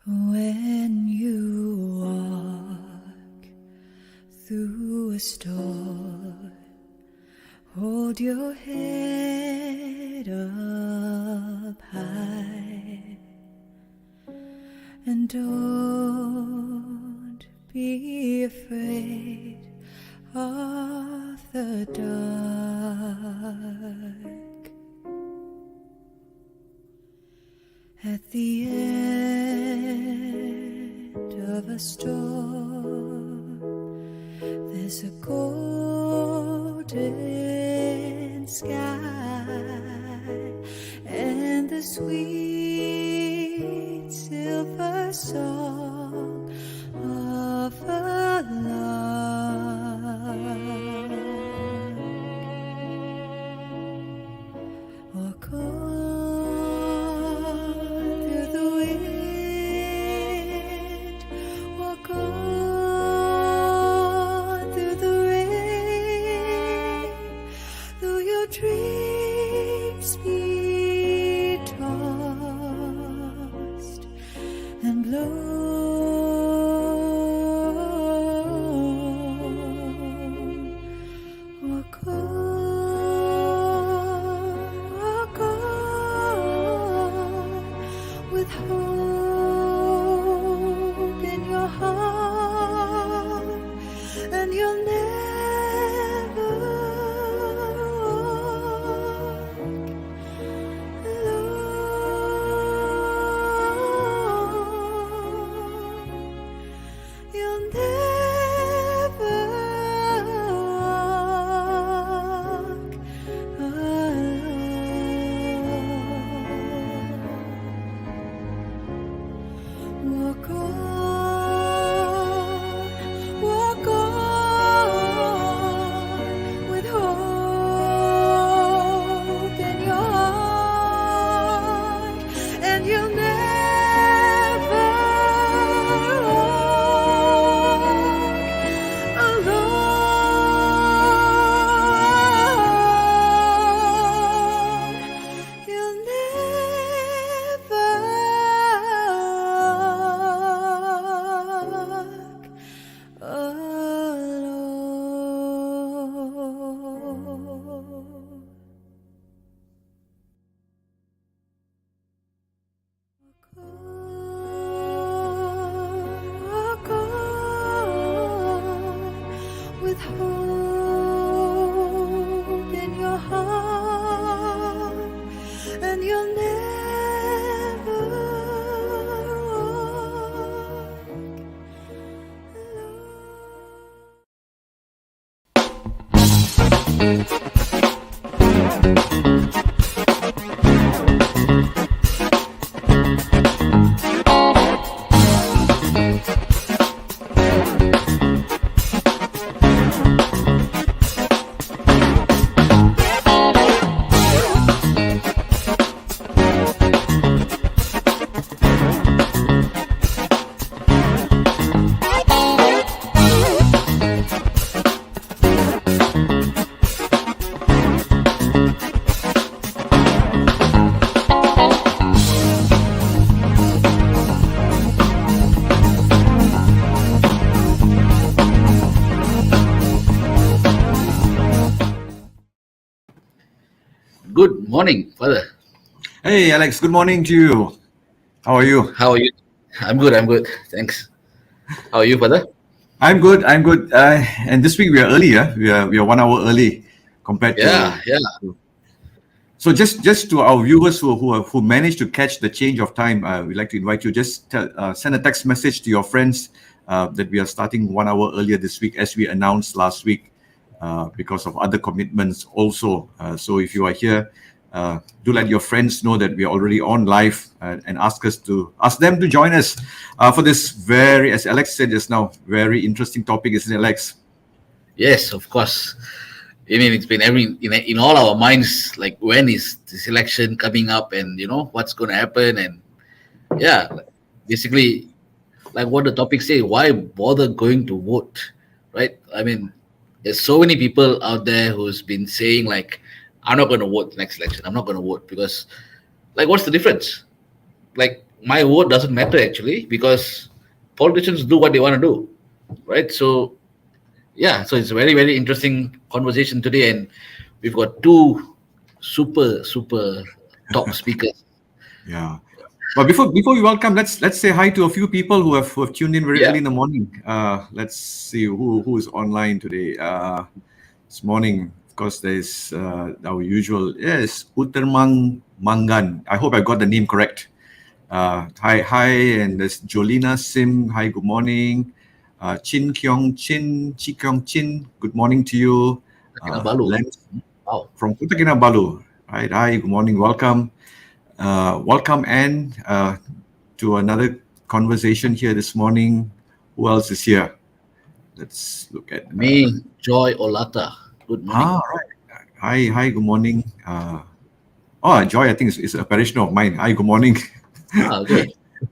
When you walk through a storm, hold your head up high and don't be afraid of the dark. At the end of a storm, there's a golden sky and the sweet silver song of a lark. Walk on through the wind, walk on through the rain, though your dreams be tossed and blown. Walk on with hope in your heart, and you'll never walk alone. You'll never walk alone. Walk on with hope in your heart, and you'll never walk alone. You'll never walk alone. Walk on with hope in your heart, and you'll never walk alone. Good morning, Father. Hey, Alex, good morning to you. How are you? How are you? I'm good. I'm good. Thanks. How are you, Father? I'm good. I'm good. And this week we are early. Yeah, we are 1 hour early compared Yeah, to. yeah. So just to our viewers who managed to catch the change of time, we'd like to invite you. Just send a text message to your friends that we are starting 1 hour earlier this week, as we announced last week, because of other commitments also. So if you are here, do let your friends know that we are already on live, and ask them to join us for this very, as Alex said just now, very interesting topic, isn't it, Alex? Yes, of course. I mean, it's been in all our minds. Like, when is this election coming up, and what's going to happen, and yeah, basically, like what the topic say. Why bother going to vote, right? I mean, there's so many people out there who's been saying like, "I'm not going to vote next election. I'm not going to vote because, like, what's the difference? Like, my vote doesn't matter actually because politicians do what they want to do, right? So yeah, so it's a very very interesting conversation today, and we've got two super top speakers. Yeah. But before we welcome, let's say hi to a few people who have tuned in very Yeah, early in the morning. Let's see who is online today. This morning, of course, there's our usual. Yes, Uttermang Mangan. I hope I got the name correct. Hi, and there's Jolina Sim. Hi, good morning. Chin Kyong Chin, Chi Kyong Chin. Good morning to you. Kinabalu. Len Wow. from Kota Kinabalu. Right, hi, good morning, welcome. Welcome, Anne, to another conversation here this morning. Who else is here? Let's look at. Me, Joy Olata. Good morning. Right. Hi, good morning. Joy, I think is a parishioner of mine. Hi, good morning. Okay.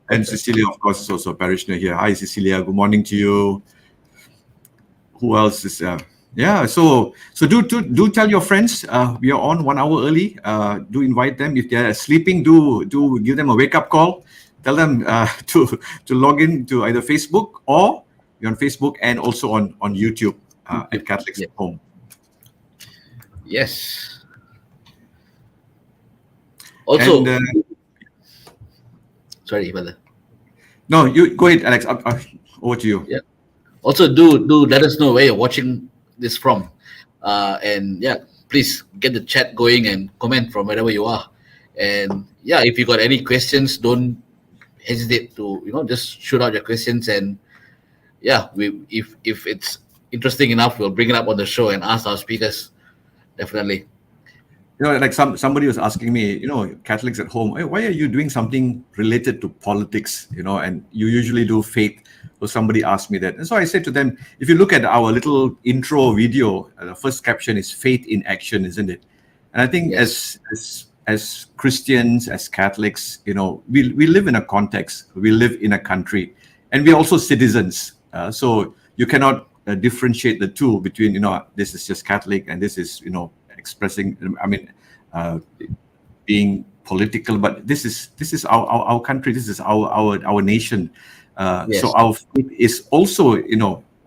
And Cecilia, of course, is also a parishioner here. Hi, Cecilia. Good morning to you. Who else is? Yeah. So do tell your friends. We are on 1 hour early. Do invite them if they are sleeping. Do give them a wake up call. Tell them to log in to either Facebook, or you're on Facebook and also on YouTube at Catholics Yeah. at Home. Yes. And Also, sorry, brother. no, you go ahead, Alex. Over to you. Yeah. Also, do let us know where you're watching this from, and yeah, please get the chat going and comment from wherever you are. And yeah, if you got any questions, don't hesitate to just shoot out your questions. And yeah, we if it's interesting enough, we'll bring it up on the show and ask our speakers. Definitely. Like somebody was asking me, Catholics at Home, "Hey, why are you doing something related to politics? And you usually do faith." So somebody asked me that, and so I said to them, if you look at our little intro video, the first caption is "Faith in Action," isn't it? And I think Yes. as Christians, as Catholics, we live in a context, we live in a country, and we're also citizens. So you cannot differentiate the two between, this is just Catholic and this is, expressing, I mean, being political, but this is our country, this is our nation. So Yes. our faith is also,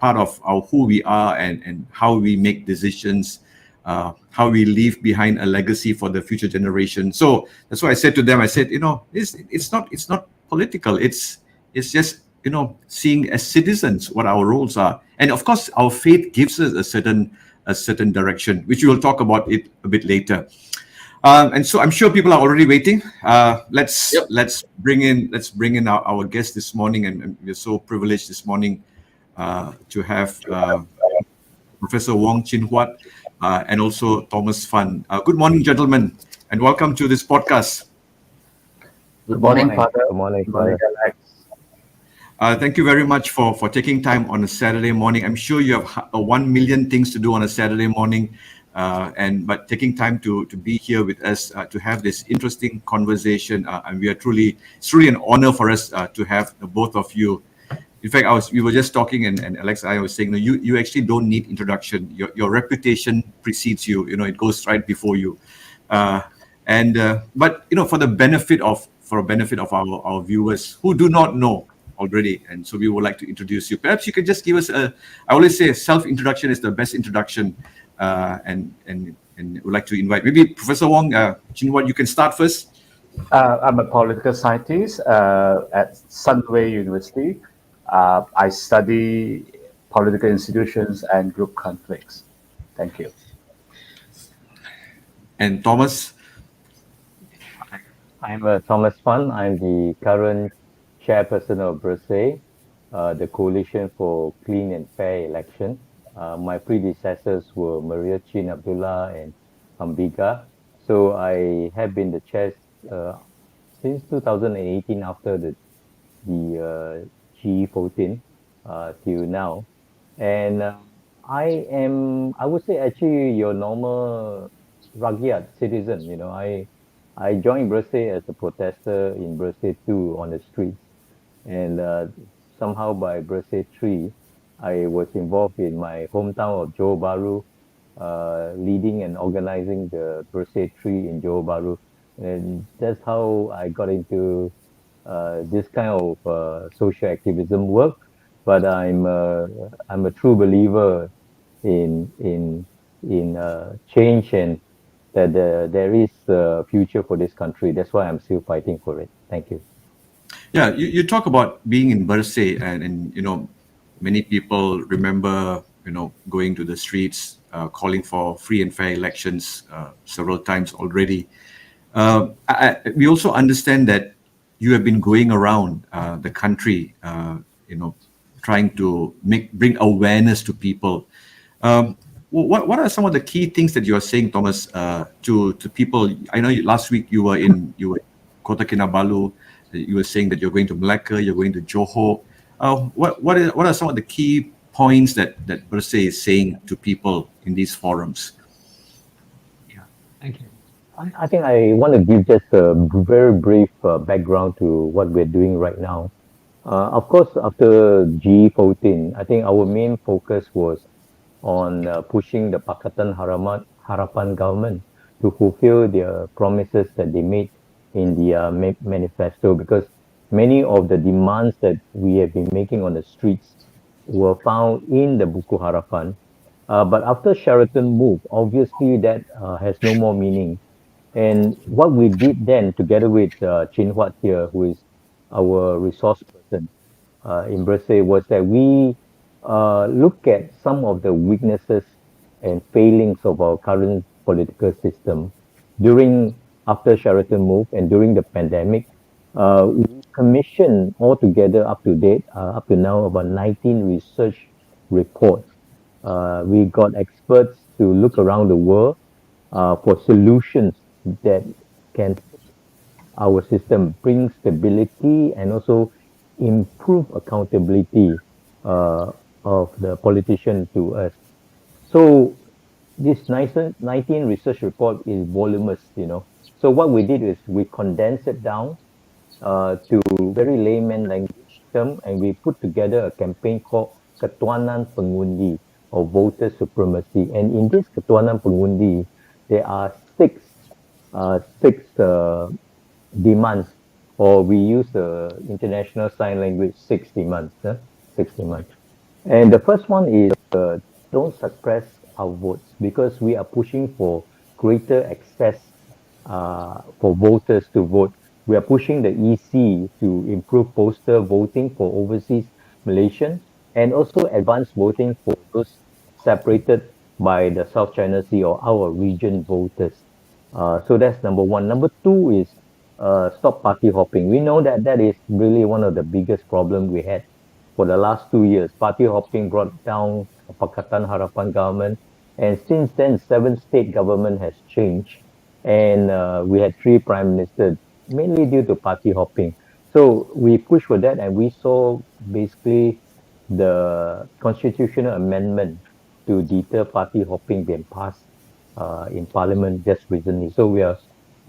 part of who we are, and how we make decisions, how we leave behind a legacy for the future generation. So that's why I said to them, I said, it's not political. It's just, seeing as citizens what our roles are, and of course our faith gives us a certain direction, which we will talk about it a bit later. And so I'm sure people are already waiting. Yep. Let's bring in our guest this morning, and we're so privileged this morning to have Professor Wong Chin Huat and also Thomas Fann. Good morning, gentlemen, and welcome to this podcast. Good Good morning, morning. Father. Good morning, Alex. Thank you very much for taking time on a Saturday morning. I'm sure you have 1 million things to do on a Saturday morning, but taking time to be here with us to have this interesting conversation, and it's truly an honor for us to have the both of you. In fact, we were just talking, and Alex and I was saying, you actually don't need introduction. Your reputation precedes you. It goes right before you. But for the benefit of our viewers who do not know already, and so we would like to introduce you. Perhaps you could just give us I always say self-introduction is the best introduction, and and would like to invite maybe Professor Wong Chin Huat, you can start first. I'm a political scientist at Sunway University. I study political institutions and group conflicts. Thank you. And Thomas. I'm Thomas Fann. I'm the current chairperson of BERSIH, the Coalition for Clean and Fair Election. My predecessors were Maria Chin Abdullah and Ambiga. So I have been the chair since 2018 after the G14 till now. And I would say actually your normal rakyat citizen. I joined BERSIH as a protester in BERSIH 2 on the streets. And somehow by BERSIH 3, I was involved in my hometown of Johor Bahru, leading and organizing the BERSIH 3 in Johor Bahru. And that's how I got into this kind of social activism work. But I'm a true believer in change, and that there is a future for this country. That's why I'm still fighting for it. Thank you. Yeah, you talk about being in BERSIH, and many people remember going to the streets, calling for free and fair elections several times already. We also understand that you have been going around the country, trying to bring awareness to people. What are some of the key things that you are saying, Thomas, to people? I know last week you were in Kota Kinabalu. You were saying that you're going to Malacca, you're going to Johor. What are some of the key points that BERSIH is saying to people in these forums? Yeah, thank you. I think I want to give just a very brief background to what we're doing right now. Of course, after G14, I think our main focus was on pushing the Pakatan Harapan government to fulfill their promises that they made in the manifesto, because many of the demands that we have been making on the streets were found in the Buku Harapan. But after Sheraton moved, obviously that has no more meaning. And what we did then, together with Chin Huat here, who is our resource person in BERSIH, was that we look at some of the weaknesses and failings of our current political system after Sheraton move and during the pandemic. We commissioned altogether up to date, up to now, about 19 research reports. We got experts to look around the world for solutions that can our system bring stability and also improve accountability of the politician to us. So this 19 research report is voluminous, So what we did is we condensed it down to very layman language term, and we put together a campaign called Ketuanan Pengundi, or voter supremacy. And in this Ketuanan Pengundi, there are six demands, or we use the international sign language, 6 demands. 6 demands. And the first one is don't suppress our votes, because we are pushing for greater access for voters to vote. We are pushing the EC to improve postal voting for overseas Malaysians, and also advanced voting for those separated by the South China Sea or our region voters. So that's number one. Number two is stop party hopping. We know that is really one of the biggest problems we had for the last 2 years. Party hopping brought down Pakatan Harapan government, and since then 7 state government has changed, and we had 3 prime ministers, mainly due to party hopping. So we pushed for that, and we saw basically the constitutional amendment to deter party hopping being passed in Parliament just recently. So we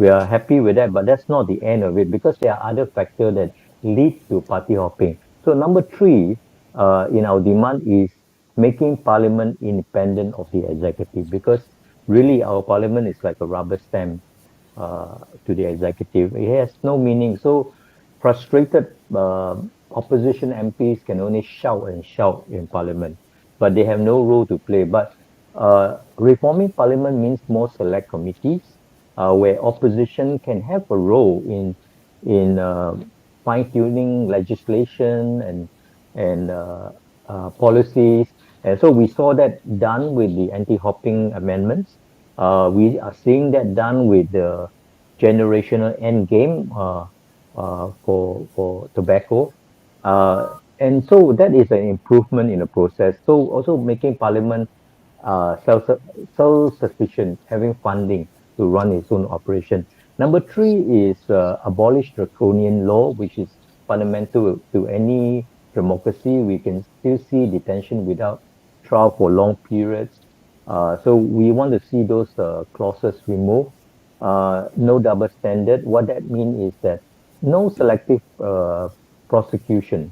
are happy with that, but that's not the end of it, because there are other factors that lead to party hopping. So number 3 in our demand is making Parliament independent of the executive, because really our Parliament is like a rubber stamp to the executive. It has no meaning. So frustrated opposition MPs can only shout and shout in Parliament, but they have no role to play. But Reforming parliament means more select committees where opposition can have a role in fine-tuning legislation and policies. And so we saw that done with the anti-hopping amendments. We are seeing that done with the generational end game for tobacco. And so that is an improvement in the process. So also making parliament self self-sufficient, having funding to run its own operation. Number three is abolish draconian law, which is fundamental to any democracy. We can still see detention without trial for long periods. So we want to see those clauses removed. No double standard. What that means is that no selective prosecution,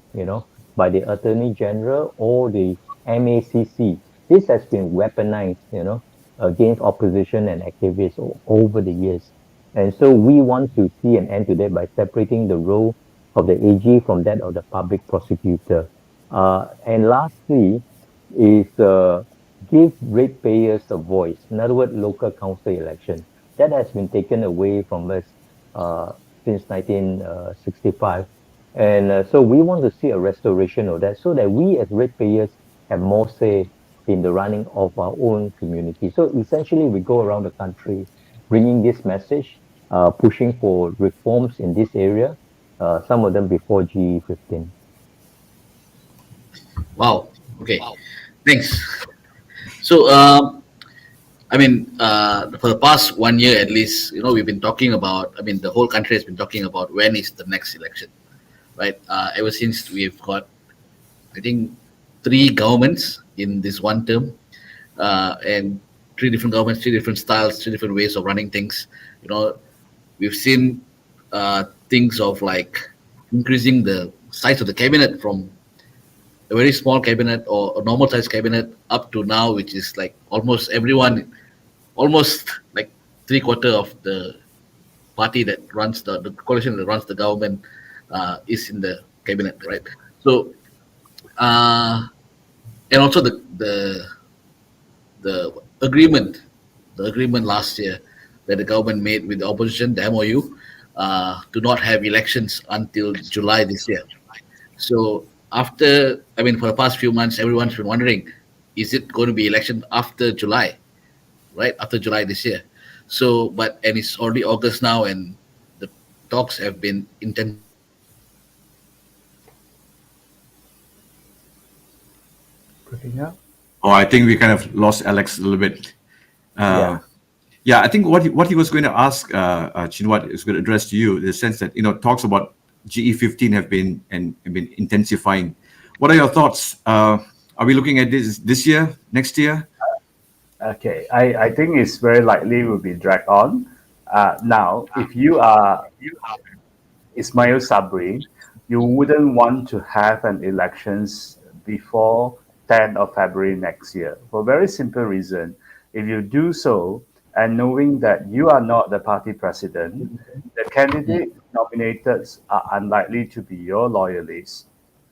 by the Attorney General or the MACC. This has been weaponized, against opposition and activists over the years. And so we want to see an end to that by separating the role of the AG from that of the public prosecutor. And lastly, is give ratepayers a voice. In other words, local council election. That has been taken away from us uh, since 1965. And so we want to see a restoration of that so that we as ratepayers have more say in the running of our own community. So essentially, we go around the country bringing this message, pushing for reforms in this area, some of them before GE 15. Wow. Okay. Thanks. So, I mean, for the past 1 year at least, we've been talking about. I mean, the whole country has been talking about when is the next election, right? Ever since we've got, I think, three governments in this one term, and three different governments, three different styles, three different ways of running things. You know, we've seen things of like increasing the size of the cabinet from a very small cabinet or a normal size cabinet up to now, which is like almost everyone, almost like three-quarter of the party that runs the coalition that runs the government is in the cabinet, right? So, uh, and also the agreement, the agreement last year that the government made with the opposition, the MOU, to not have elections until July this year. So after, I mean, for the past few months, everyone's been wondering, is it going to be election after July, right? After July this year. So, and it's already August now, and the talks have been intense. Yeah. Oh, I think we kind of lost Alex a little bit. Yeah. Yeah, I think what he was going to ask, Chinwat, is going to address to you in the sense that talks about GE 15 have been intensifying. What are your thoughts? Are we looking at this year, next year? Okay, I think it's very likely will be dragged on. Now, if you are Ismail Sabri, you wouldn't want to have an elections before 10th of February next year for a very simple reason. If you do so, and knowing that you are not the party president, the candidate nominated are unlikely to be your loyalists.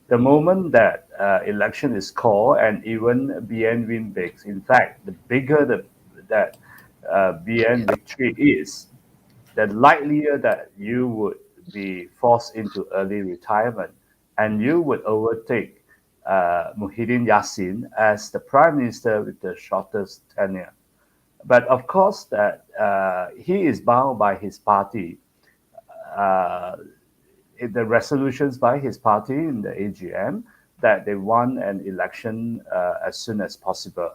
The moment that election is called and even BN win bigs, in fact, the bigger that BN victory is, the likelier that you would be forced into early retirement and you would overtake Muhyiddin Yassin as the prime minister with the shortest tenure. But of course, that he is bound by his party, uh, the resolutions by his party in the AGM that they want an election as soon as possible.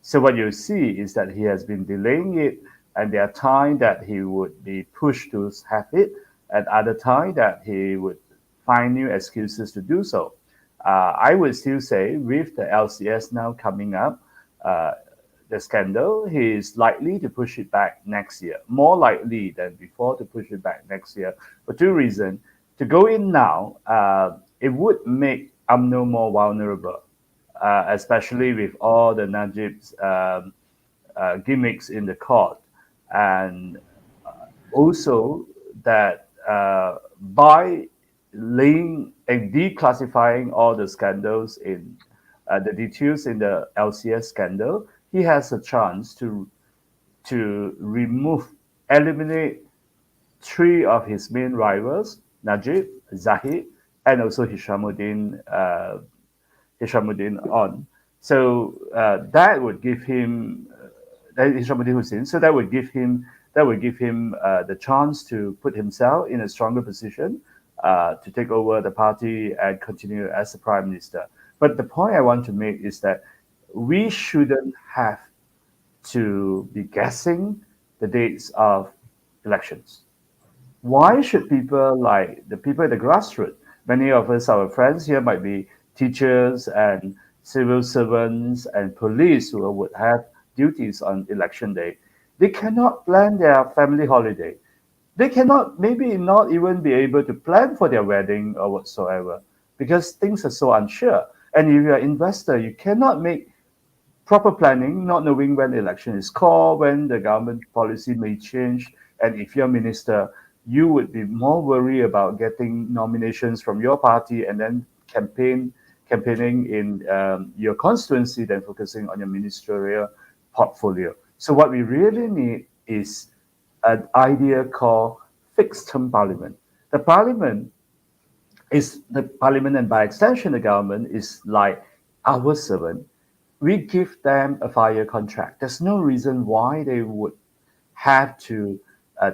So what you see is that he has been delaying it, and there are times that he would be pushed to have it, and other times that he would find new excuses to do so. I would still say with the LCS now coming up, uh, the scandal, he is likely to push it back next year, more likely than before to push it back next year for two reasons. To go in now, it would make UMNO more vulnerable, especially with all the Najib's gimmicks in the court. And also that by laying and declassifying all the scandals in the details in the LCS scandal, he has a chance to eliminate three of his main rivals, Najib, Zahid, and also Hishamuddin on. So that would give him Hishamuddin Hussein. So that would give him the chance to put himself in a stronger position to take over the party and continue as the prime minister. But the point I want to make is that we shouldn't have to be guessing the dates of elections. Why should people like the people at the grassroots? Many of us, our friends here, might be teachers and civil servants and police who would have duties on election day. They cannot plan their family holiday. They cannot, maybe not even be able to plan for their wedding or whatsoever because things are so unsure. And if you're an investor, you cannot make proper planning, not knowing when the election is called, when the government policy may change. And if you're a minister, you would be more worried about getting nominations from your party and then campaigning in your constituency than focusing on your ministerial portfolio. So what we really need is an idea called fixed term parliament. The parliament the parliament and by extension the government is like our servant. We give them a 5-year contract. There's no reason why they would have to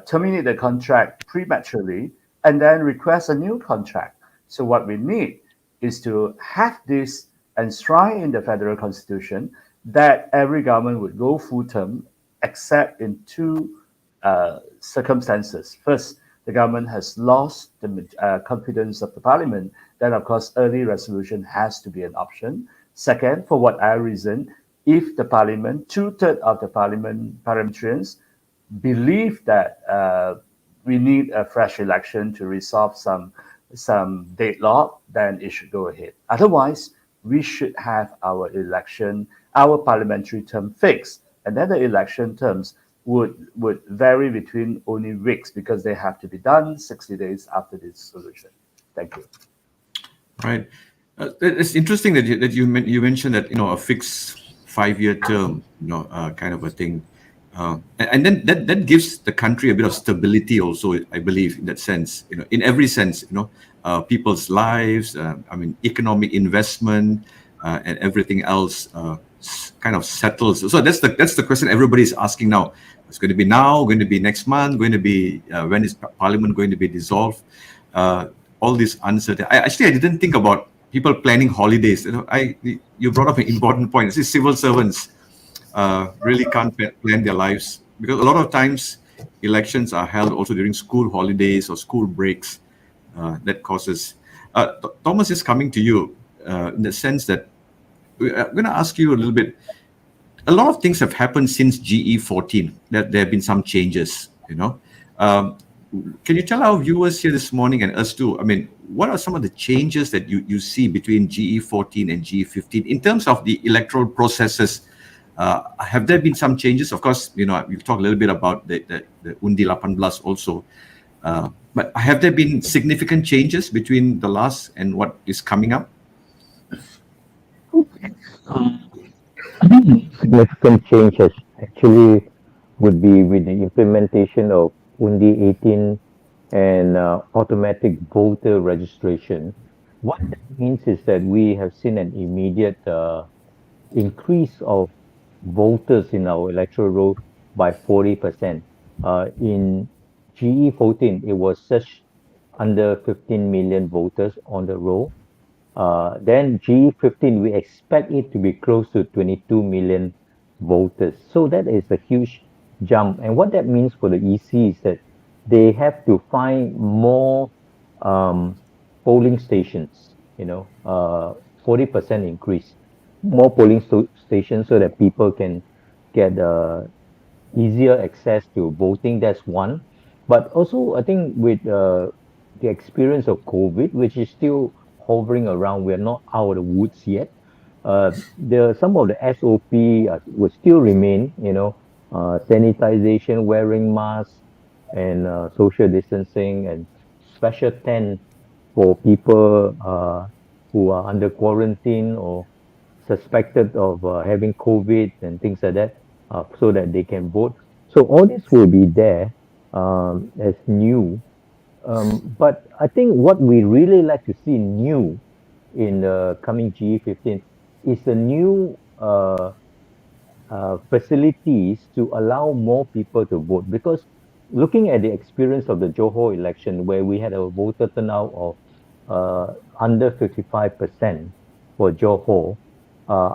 terminate the contract prematurely and then request a new contract. So what we need is to have this enshrined in the federal constitution that every government would go full term except in two circumstances. First, the government has lost the confidence of the parliament, then of course early resolution has to be an option. Second, for whatever reason, if the parliament, two-thirds of the parliamentarians believe that we need a fresh election to resolve some deadlock, then it should go ahead. Otherwise, we should have our parliamentary term fixed, and then the election terms would vary between only weeks because they have to be done 60 days after the dissolution. Thank you. Right. It's interesting that you mentioned that a fixed 5-year term, kind of a thing, and then that gives the country a bit of stability also. I believe in that sense, in every sense, people's lives, economic investment, and everything else kind of settles. So that's the question everybody's asking now. It's going to be now, going to be next month, going to be when is Parliament going to be dissolved? All this uncertainty. I didn't think about people planning holidays. You brought up an important point. See, civil servants really can't plan their lives because a lot of times elections are held also during school holidays or school breaks. That causes. Thomas is coming to you in the sense that I'm going to ask you a little bit. A lot of things have happened since GE14. That there have been some changes. Can you tell our viewers here this morning and us too? What are some of the changes that you see between GE14 and GE15 in terms of the electoral processes? Have there been some changes? Of course, we've talked a little bit about the Undi 18 also. But have there been significant changes between the last and what is coming up? Significant changes actually would be with the implementation of Undi 18 and automatic voter registration. What that means is that we have seen an immediate increase of voters in our electoral roll by 40%. In GE14, it was just under 15 million voters on the roll. Then G15, we expect it to be close to 22 million voters. So that is a huge jump. And what that means for the EC is that they have to find more polling stations, 40% increase, more polling stations so that people can get easier access to voting. That's one. But also, I think with the experience of COVID, which is still hovering around, we're not out of the woods yet. Some of the SOP will still remain, sanitization, wearing masks, and social distancing, and special tent for people who are under quarantine or suspected of having COVID and things like that, so that they can vote. So all this will be there as new. But I think what we really like to see new in the coming GE15 is the new facilities to allow more people to vote. Because looking at the experience of the Johor election, where we had a voter turnout of under 55% for Johor,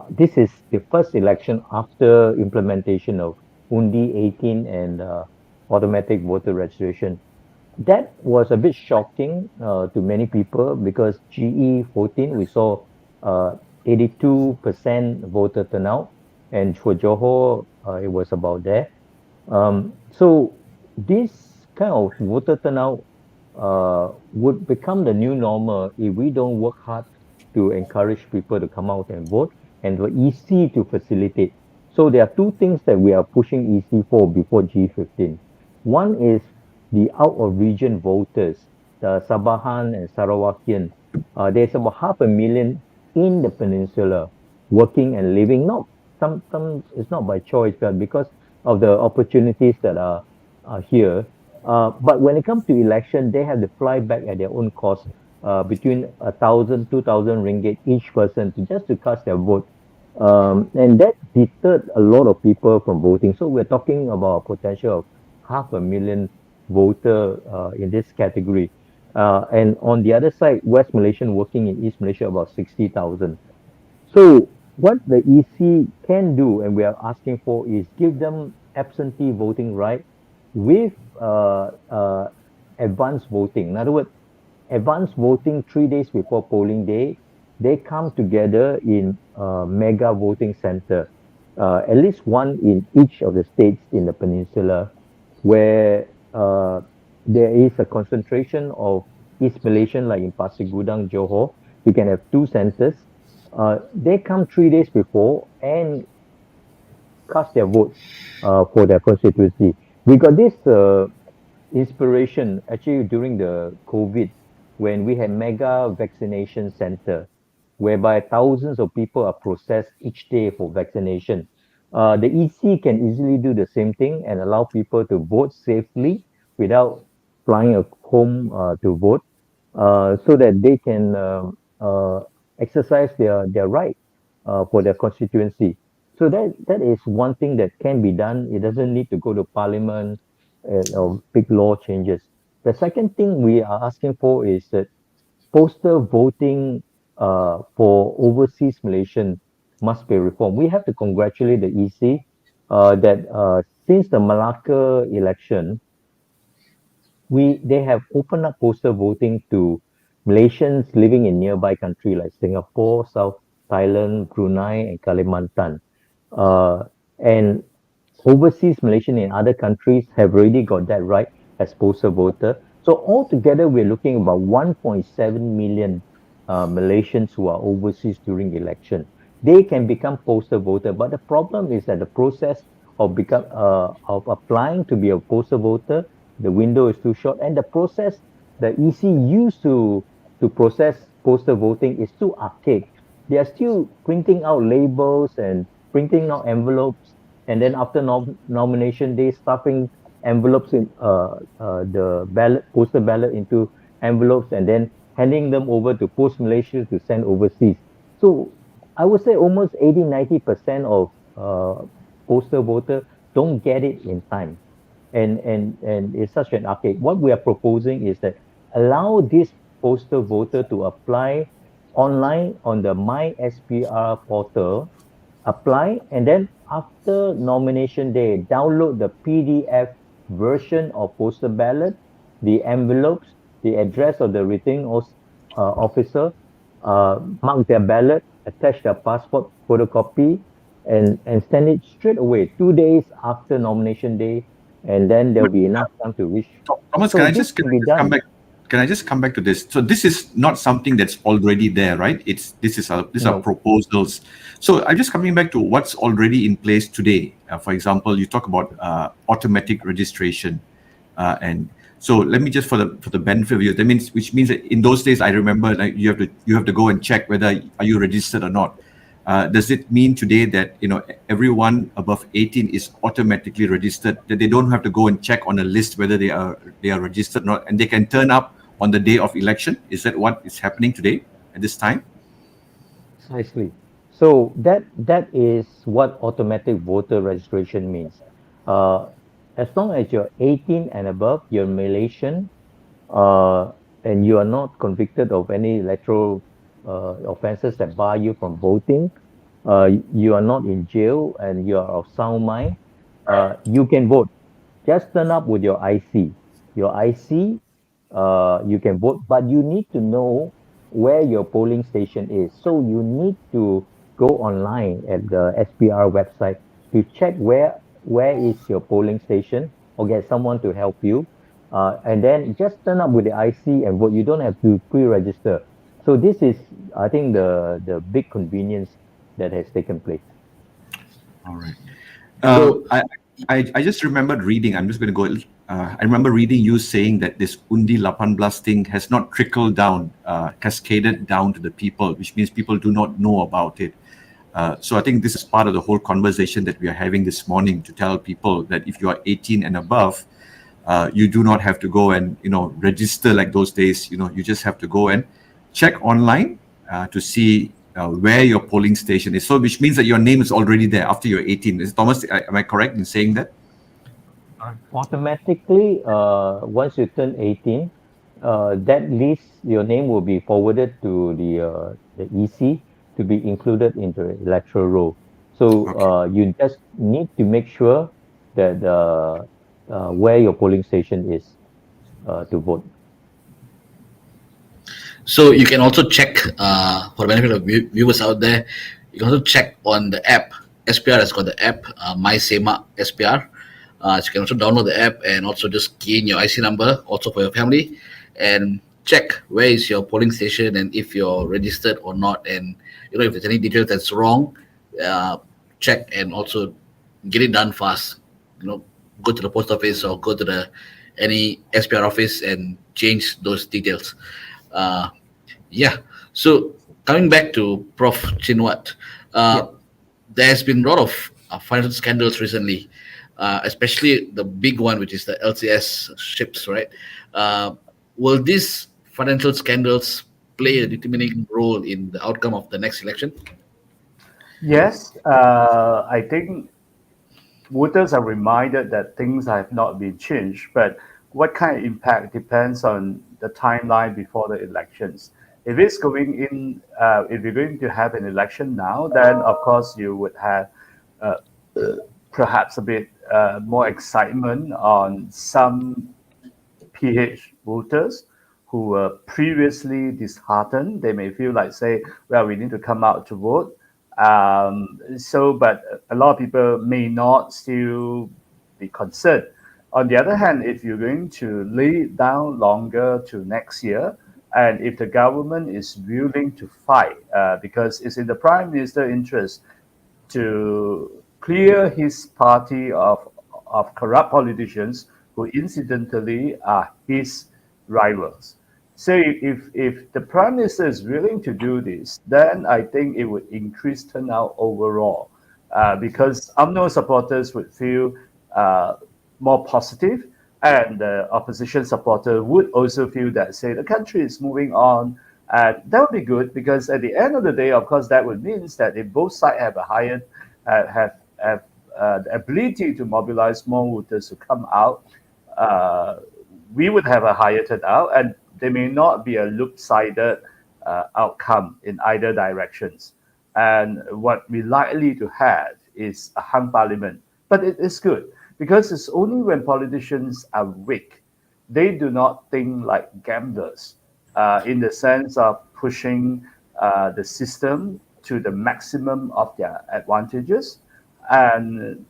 this is the first election after implementation of Undi 18 and automatic voter registration. That was a bit shocking to many people, because GE 14, we saw 82% voter turnout, and for Johor, it was about there. So this kind of voter turnout would become the new normal if we don't work hard to encourage people to come out and vote, and for EC to facilitate. So there are two things that we are pushing EC for before G15. One is the out of region voters, the Sabahan and Sarawakian. There's about 500,000 in the peninsula working and living. Not some it's not by choice, but because of the opportunities that are here. But when it comes to election, they have to fly back at their own cost, between 1,000, 2,000 ringgit each person to cast their vote. And that deterred a lot of people from voting. So we're talking about a potential of 500,000 voter in this category. And on the other side, West Malaysian working in East Malaysia, about 60,000. So what the EC can do, and we are asking for, is give them absentee voting right with advanced voting. In other words, advanced voting 3 days before polling day, they come together in a mega voting center, at least one in each of the states in the peninsula, where there is a concentration of East Malaysian, like in Pasir Gudang, Johor. We can have two centers. They come 3 days before and cast their vote for their constituency. We got this inspiration actually during the COVID, when we had mega vaccination center, whereby thousands of people are processed each day for vaccination. The EC can easily do the same thing and allow people to vote safely without flying home to vote, so that they can exercise their right for their constituency. So that is one thing that can be done. It doesn't need to go to parliament or big law changes. The second thing we are asking for is that postal voting for overseas Malaysian must be reformed. We have to congratulate the EC that since the Malacca election, they have opened up postal voting to Malaysians living in nearby country like Singapore, South Thailand, Brunei, and Kalimantan. And overseas Malaysian in other countries have already got that right as postal voter. So altogether, we're looking about 1.7 million Malaysians who are overseas during election. They can become postal voter, but the problem is that the process of applying to be a postal voter, the window is too short, and the process the EC used to process postal voting is too archaic. They are still printing out labels and printing out envelopes, and then after nomination day, stuffing envelopes in the postal ballot into envelopes, and then handing them over to Post Malaysia to send overseas. So I would say almost 80-90% of postal voters don't get it in time, and it's such an archaic. What we are proposing is that allow this postal voter to apply online on the My SPR portal, apply, and then after nomination day, download the PDF version of postal ballot, the envelopes, the address of the returning officer, mark their ballot, attach their passport photocopy, and send it straight away 2 days after nomination day, and then there'll be enough time to reach. Thomas, So can I this just can be come done. back? Can I just come back to this? So this is not something that's already there, right? These are No. proposals. So I'm just coming back to what's already in place today. For example, you talk about automatic registration, and so let me just for the benefit of you, which means that in those days I remember, like you have to go and check whether are you registered or not. does it mean today that everyone above 18 is automatically registered, that they don't have to go and check on a list whether they are registered or not, and they can turn up on the day of election? Is that what is happening today at this time? Precisely. So that is what automatic voter registration means. Uh, as long as you're 18 and above, you're Malaysian, and you are not convicted of any electoral offenses that bar you from voting, you are not in jail, and you are of sound mind, you can vote. Just turn up with your IC. Your IC, you can vote, but you need to know where your polling station is. So you need to go online at the SPR website to check where is your polling station, or get someone to help you. And then just turn up with the IC and vote. You don't have to pre-register. So this is, I think, the big convenience that has taken place. All right. So- I just remembered reading. I'm just going to go. I remember reading you saying that this Undi 18 thing has not trickled down, cascaded down to the people, which means people do not know about it. So I think this is part of the whole conversation that we are having this morning, to tell people that if you are 18 and above, you do not have to go and register like those days. You just have to go and check online to see where your polling station is. So which means that your name is already there after you're 18. Is Thomas, am I correct in saying that? Automatically, once you turn 18, that list, your name will be forwarded to the EC to be included in the electoral roll. So you just need to make sure that where your polling station is to vote. So you can also check, for the benefit of viewers out there, you can also check on the app. SPR has got the app, My SEMA SPR. So you can also download the app and also just key in your IC number, also for your family, and check where is your polling station and if you're registered or not. And if there's any details that's wrong, check and also get it done fast. Go to the post office or go to any SPR office and change those details. So coming back to Prof. Chin Huat, there's been a lot of financial scandals recently, especially the big one, which is the LCS ships, right? Will these financial scandals play a determining role in the outcome of the next election? Yes, I think voters are reminded that things have not been changed, but what kind of impact depends on the timeline before the elections. If it's if you're going to have an election now, then of course you would have perhaps a bit more excitement on some PH voters who were previously disheartened. They may feel like, say, well, we need to come out to vote. But a lot of people may not still be concerned. On the other hand, if you're going to lay it down longer to next year, and if the government is willing to fight, because it's in the Prime Minister's interest to clear his party of corrupt politicians who incidentally are his rivals. So if the Prime Minister is willing to do this, then I think it would increase turnout overall, because UMNO supporters would feel more positive, and the opposition supporter would also feel that, say, the country is moving on. That would be good, because at the end of the day, of course, that would mean that if both sides have a higher have the ability to mobilize more voters to come out, we would have a higher turnout, and there may not be a loop-sided outcome in either directions. And what we're likely to have is a hung parliament. But it is good, because it's only when politicians are weak, they do not think like gamblers, in the sense of pushing the system to the maximum of their advantages and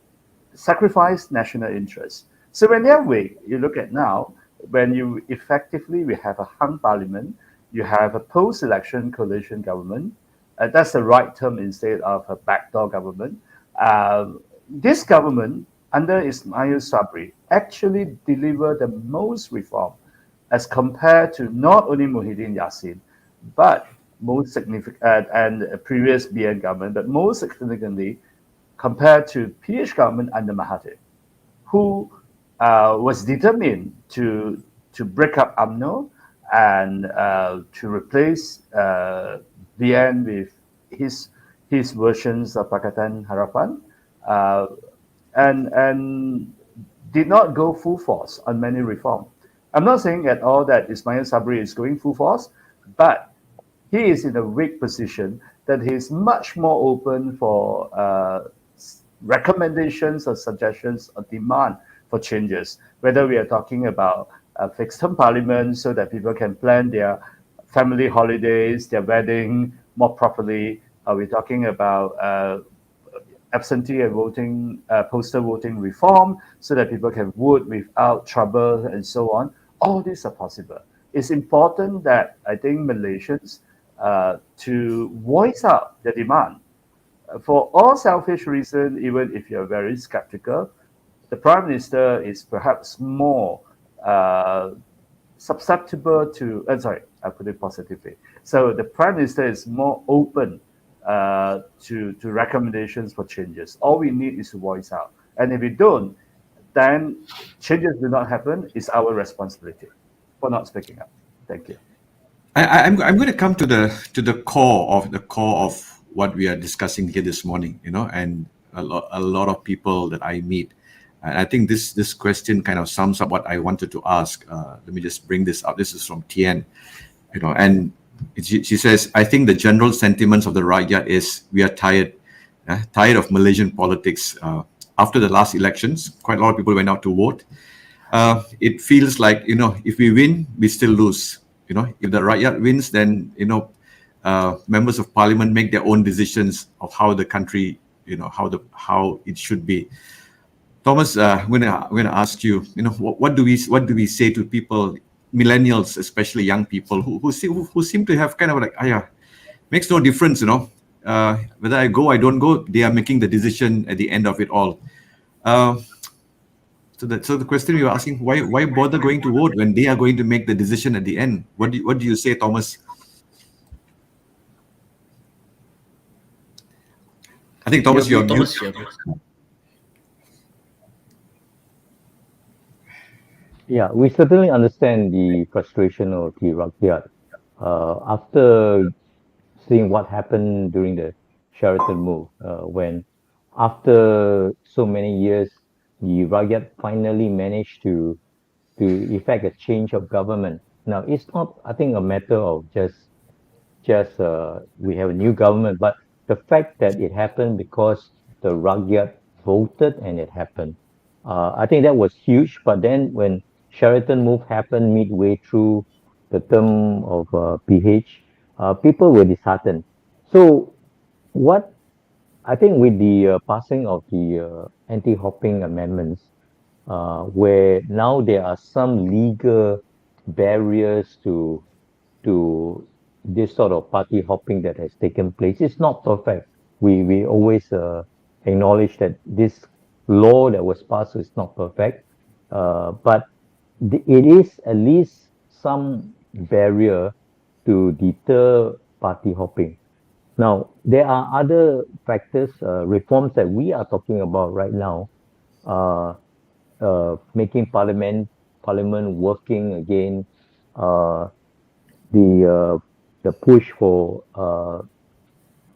sacrifice national interests. So when they're weak, you look at now, when we have a hung parliament, you have a post-election coalition government. That's the right term instead of a backdoor government. This government, under Ismail Sabri, actually delivered the most reform as compared to not only Muhyiddin Yassin, but most significant, and previous BN government, but most significantly compared to PH government under Mahathir, who was determined to break up UMNO and to replace BN with his his versions of Pakatan Harapan, uh, and did not go full force on many reform. I'm not saying at all that Ismail Sabri is going full force, but he is in a weak position that he is much more open for recommendations or suggestions or demand for changes, whether we are talking about a fixed term parliament so that people can plan their family holidays, their wedding more properly. Are we talking about absentee and voting, postal voting reform so that people can vote without trouble and so on? All these are possible. It's important that I think Malaysians to voice out the demand for all selfish reasons, even if you're very skeptical, the Prime Minister is perhaps more uh, susceptible to, sorry, I put it positively. So the Prime Minister is more open to recommendations for changes. All we need is to voice out. And if we don't, then changes do not happen. It's our responsibility for not speaking up. Thank you. I'm going to come to the core of what we are discussing here this morning, and a lot of people that I meet. And I think this question kind of sums up what I wanted to ask. Let me just bring this up. This is from Tien, and she says, I think the general sentiments of the rakyat is we are tired of Malaysian politics. After the last elections, quite a lot of people went out to vote. It feels like, if we win, we still lose. If the rakyat wins, then, members of parliament make their own decisions of how the country, how it should be. Thomas, I'm going to ask you, what do we say to people, millennials, especially young people who seem to have kind of like, makes no difference, whether I go, I don't go, they are making the decision at the end of it all. So the question you are asking, why bother going to vote when they are going to make the decision at the end? What do you say, Thomas? I think Thomas, you're mute. Yeah, we certainly understand the frustration of the Rakyat. After seeing what happened during the Sheraton move, when after so many years, the Rakyat finally managed to effect a change of government. Now, it's not, I think, a matter of just we have a new government, but the fact that it happened because the Rakyat voted and it happened. I think that was huge. But then when Sheraton move happened midway through the term of PH, people were disheartened. So what I think with the passing of the anti-hopping amendments, where now there are some legal barriers to this sort of party hopping that has taken place. It's not perfect. We always acknowledge that this law that was passed is not perfect, but it is at least some barrier to deter party hopping. Now, there are other factors, reforms that we are talking about right now, uh, making parliament working again, uh, the the push for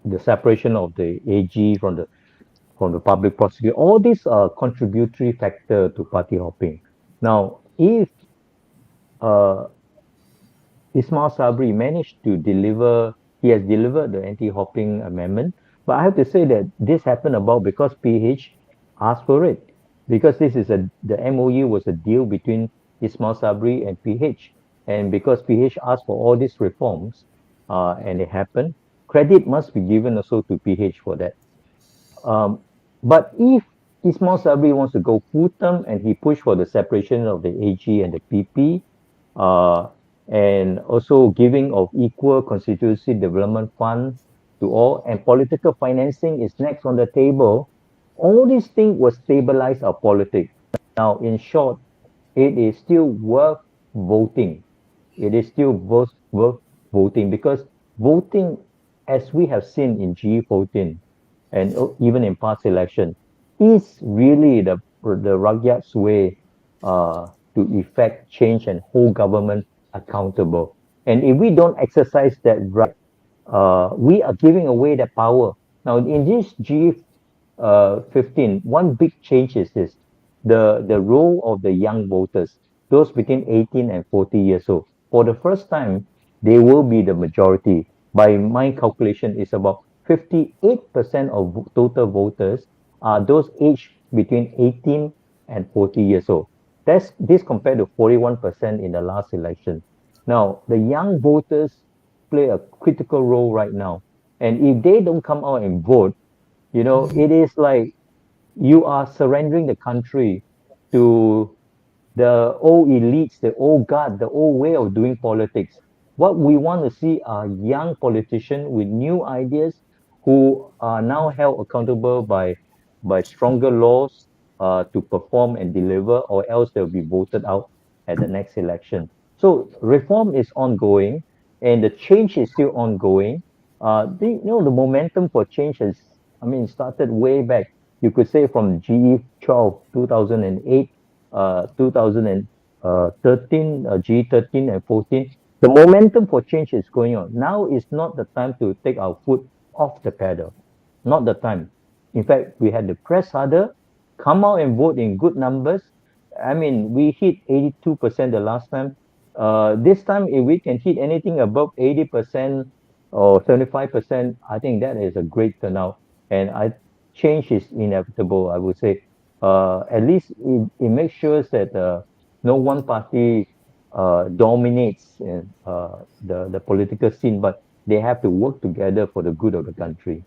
the separation of the AG from the public prosecutor. All these are contributory factor to party hopping. Now, if uh, Ismail Sabri managed to deliver, he has delivered the anti-hopping amendment. But I have to say that this happened about because PH asked for it. Because the MOU was a deal between Ismail Sabri and PH. And because PH asked for all these reforms, and it happened, credit must be given also to PH for that. Um, but if Ismail Sabri wants to go full term and he pushed for the separation of the AG and the PP, uh, and also giving of equal constituency development fund to all, and political financing is next on the table. All these things will stabilize our politics. Now, in short, it is still worth voting. It is still worth voting because voting, as we have seen in G14 and even in past election, is really the Rakyat's way to effect change and hold government accountable. And if we don't exercise that right, we are giving away that power. Now, in this G15, one big change is this: the role of the young voters, those between 18 and 40 years old. For the first time, they will be the majority. By my calculation, it's about 58% of total voters are those aged between 18 and 40 years old. That's this compared to 41% in the last election. Now, the young voters play a critical role right now. And if they don't come out and vote, it is like you are surrendering the country to the old elites, the old guard, the old way of doing politics. What we want to see are young politicians with new ideas who are now held accountable by stronger laws to perform and deliver, or else they'll be voted out at the next election. So reform is ongoing, and the change is still ongoing. The momentum for change has, I mean, started way back. You could say from G12, 2008, 2013, G13 and 14, the momentum for change is going on. Now is not the time to take our foot off the pedal. Not the time. In fact, we had to press harder, come out and vote in good numbers. I mean, we hit 82% the last time. This time, if we can hit anything above 80% or 75%, I think that is a great turnout. And change is inevitable, I would say. At least it makes sure that no one party dominates the political scene, but they have to work together for the good of the country.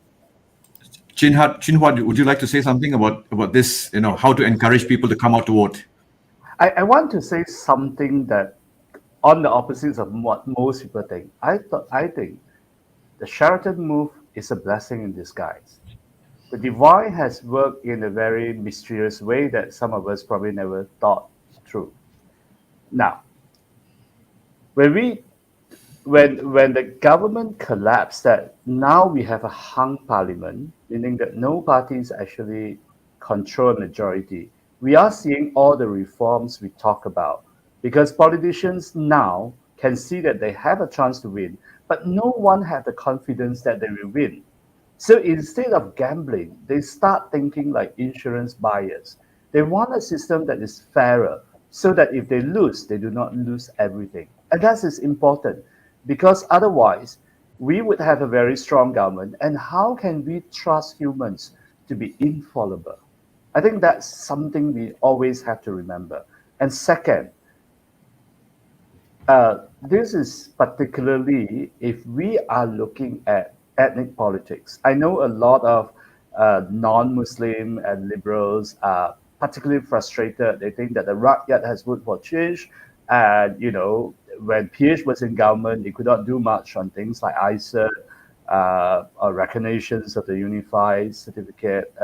Chin Huat, would you like to say something about this? How to encourage people to come out to vote? I want to say something that on the opposites of what most people think. I think the Sheraton move is a blessing in disguise. The divine has worked in a very mysterious way that some of us probably never thought through. Now, when we when the government collapsed, that now we have a hung parliament, meaning that no parties actually control a majority. We are seeing all the reforms we talk about because politicians now can see that they have a chance to win, but no one had the confidence that they will win. So instead of gambling, they start thinking like insurance buyers. They want a system that is fairer so that if they lose, they do not lose everything. And that is important because otherwise, we would have a very strong government. And how can we trust humans to be infallible? I think that's something we always have to remember. And second, this is particularly if we are looking at ethnic politics. I know a lot of non-Muslim and liberals are particularly frustrated. They think that the Rakyat has voted for change, and when PH was in government, he could not do much on things like ISET, or recognitions of the Unified Certificate,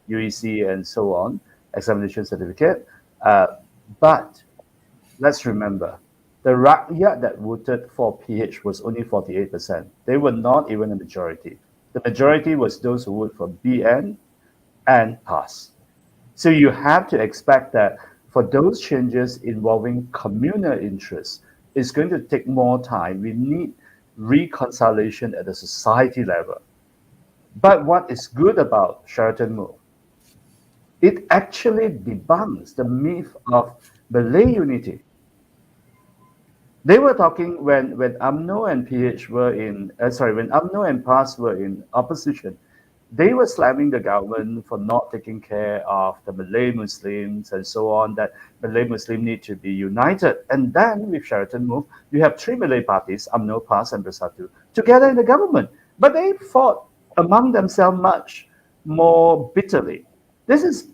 UEC, and so on, examination certificate. But let's remember, the Rakyat that voted for PH was only 48%. They were not even a majority. The majority was those who voted for BN and PAS. So you have to expect that for those changes involving communal interests, it's going to take more time. We need reconciliation at the society level. But what is good about Sheraton Move? It actually debunks the myth of Malay unity. They were talking when UMNO and PH were in when UMNO and PAS were in opposition. They were slamming the government for not taking care of the Malay Muslims and so on. That Malay Muslims need to be united. And then with Sheraton Move, you have three Malay parties, UMNO, PAS, and Bersatu, together in the government. But they fought among themselves much more bitterly. This is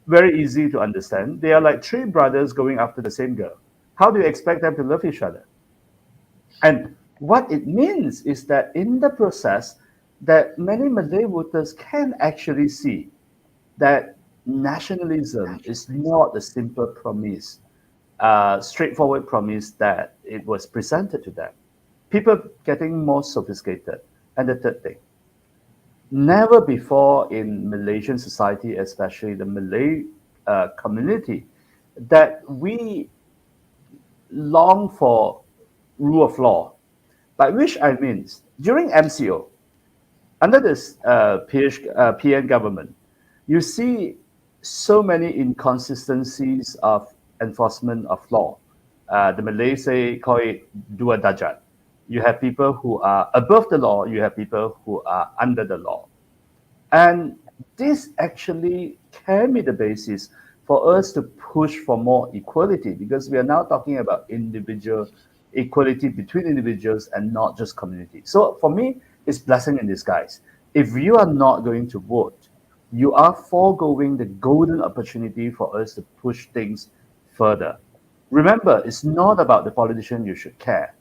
very easy to understand. They are like three brothers going after the same girl. How do you expect them to love each other? And what it means is that in the process, that many Malay voters can actually see that nationalism is not a simple promise, straightforward promise that it was presented to them. people getting more sophisticated. And the third thing, never before in Malaysian society, especially the Malay community, that we long for rule of law, by which I mean during MCO, under this PN government, you see so many inconsistencies of enforcement of law. The Malays call it dua darjat. You have people who are above the law, you have people who are under the law. And this actually can be the basis for us to push for more equality, because we are now talking about individual equality between individuals and not just community. So for me, it's blessing in disguise. If you are not going to vote, you are foregoing the golden opportunity for us to push things further. Remember, it's not about the politician you should care.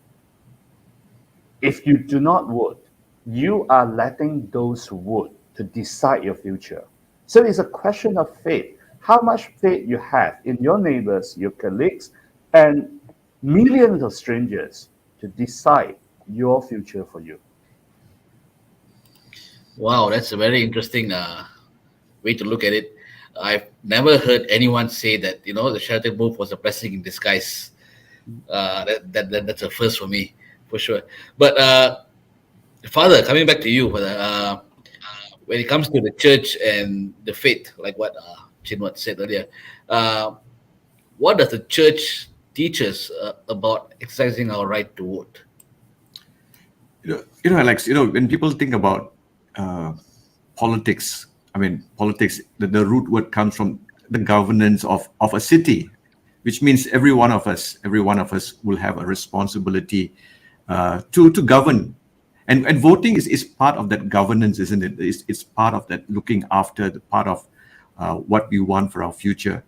If you do not vote, you are letting those who vote to decide your future. So it's a question of faith. How much faith you have in your neighbors, your colleagues, and millions of strangers to decide your future for you. Wow, that's a very interesting way to look at it. I've never heard anyone say that the Sheraton move was a blessing in disguise. That's a first for me, for sure. But Father, coming back to you, Father, when it comes to the church and the faith, like what Chin Huat said earlier, what does the church teach us about exercising our right to vote? Alex, when people think about politics, I mean, politics, the root word comes from the governance of a city, which means every one of us will have a responsibility to govern. And voting is part of that governance, isn't it? It's part of that looking after, the part of what we want for our future.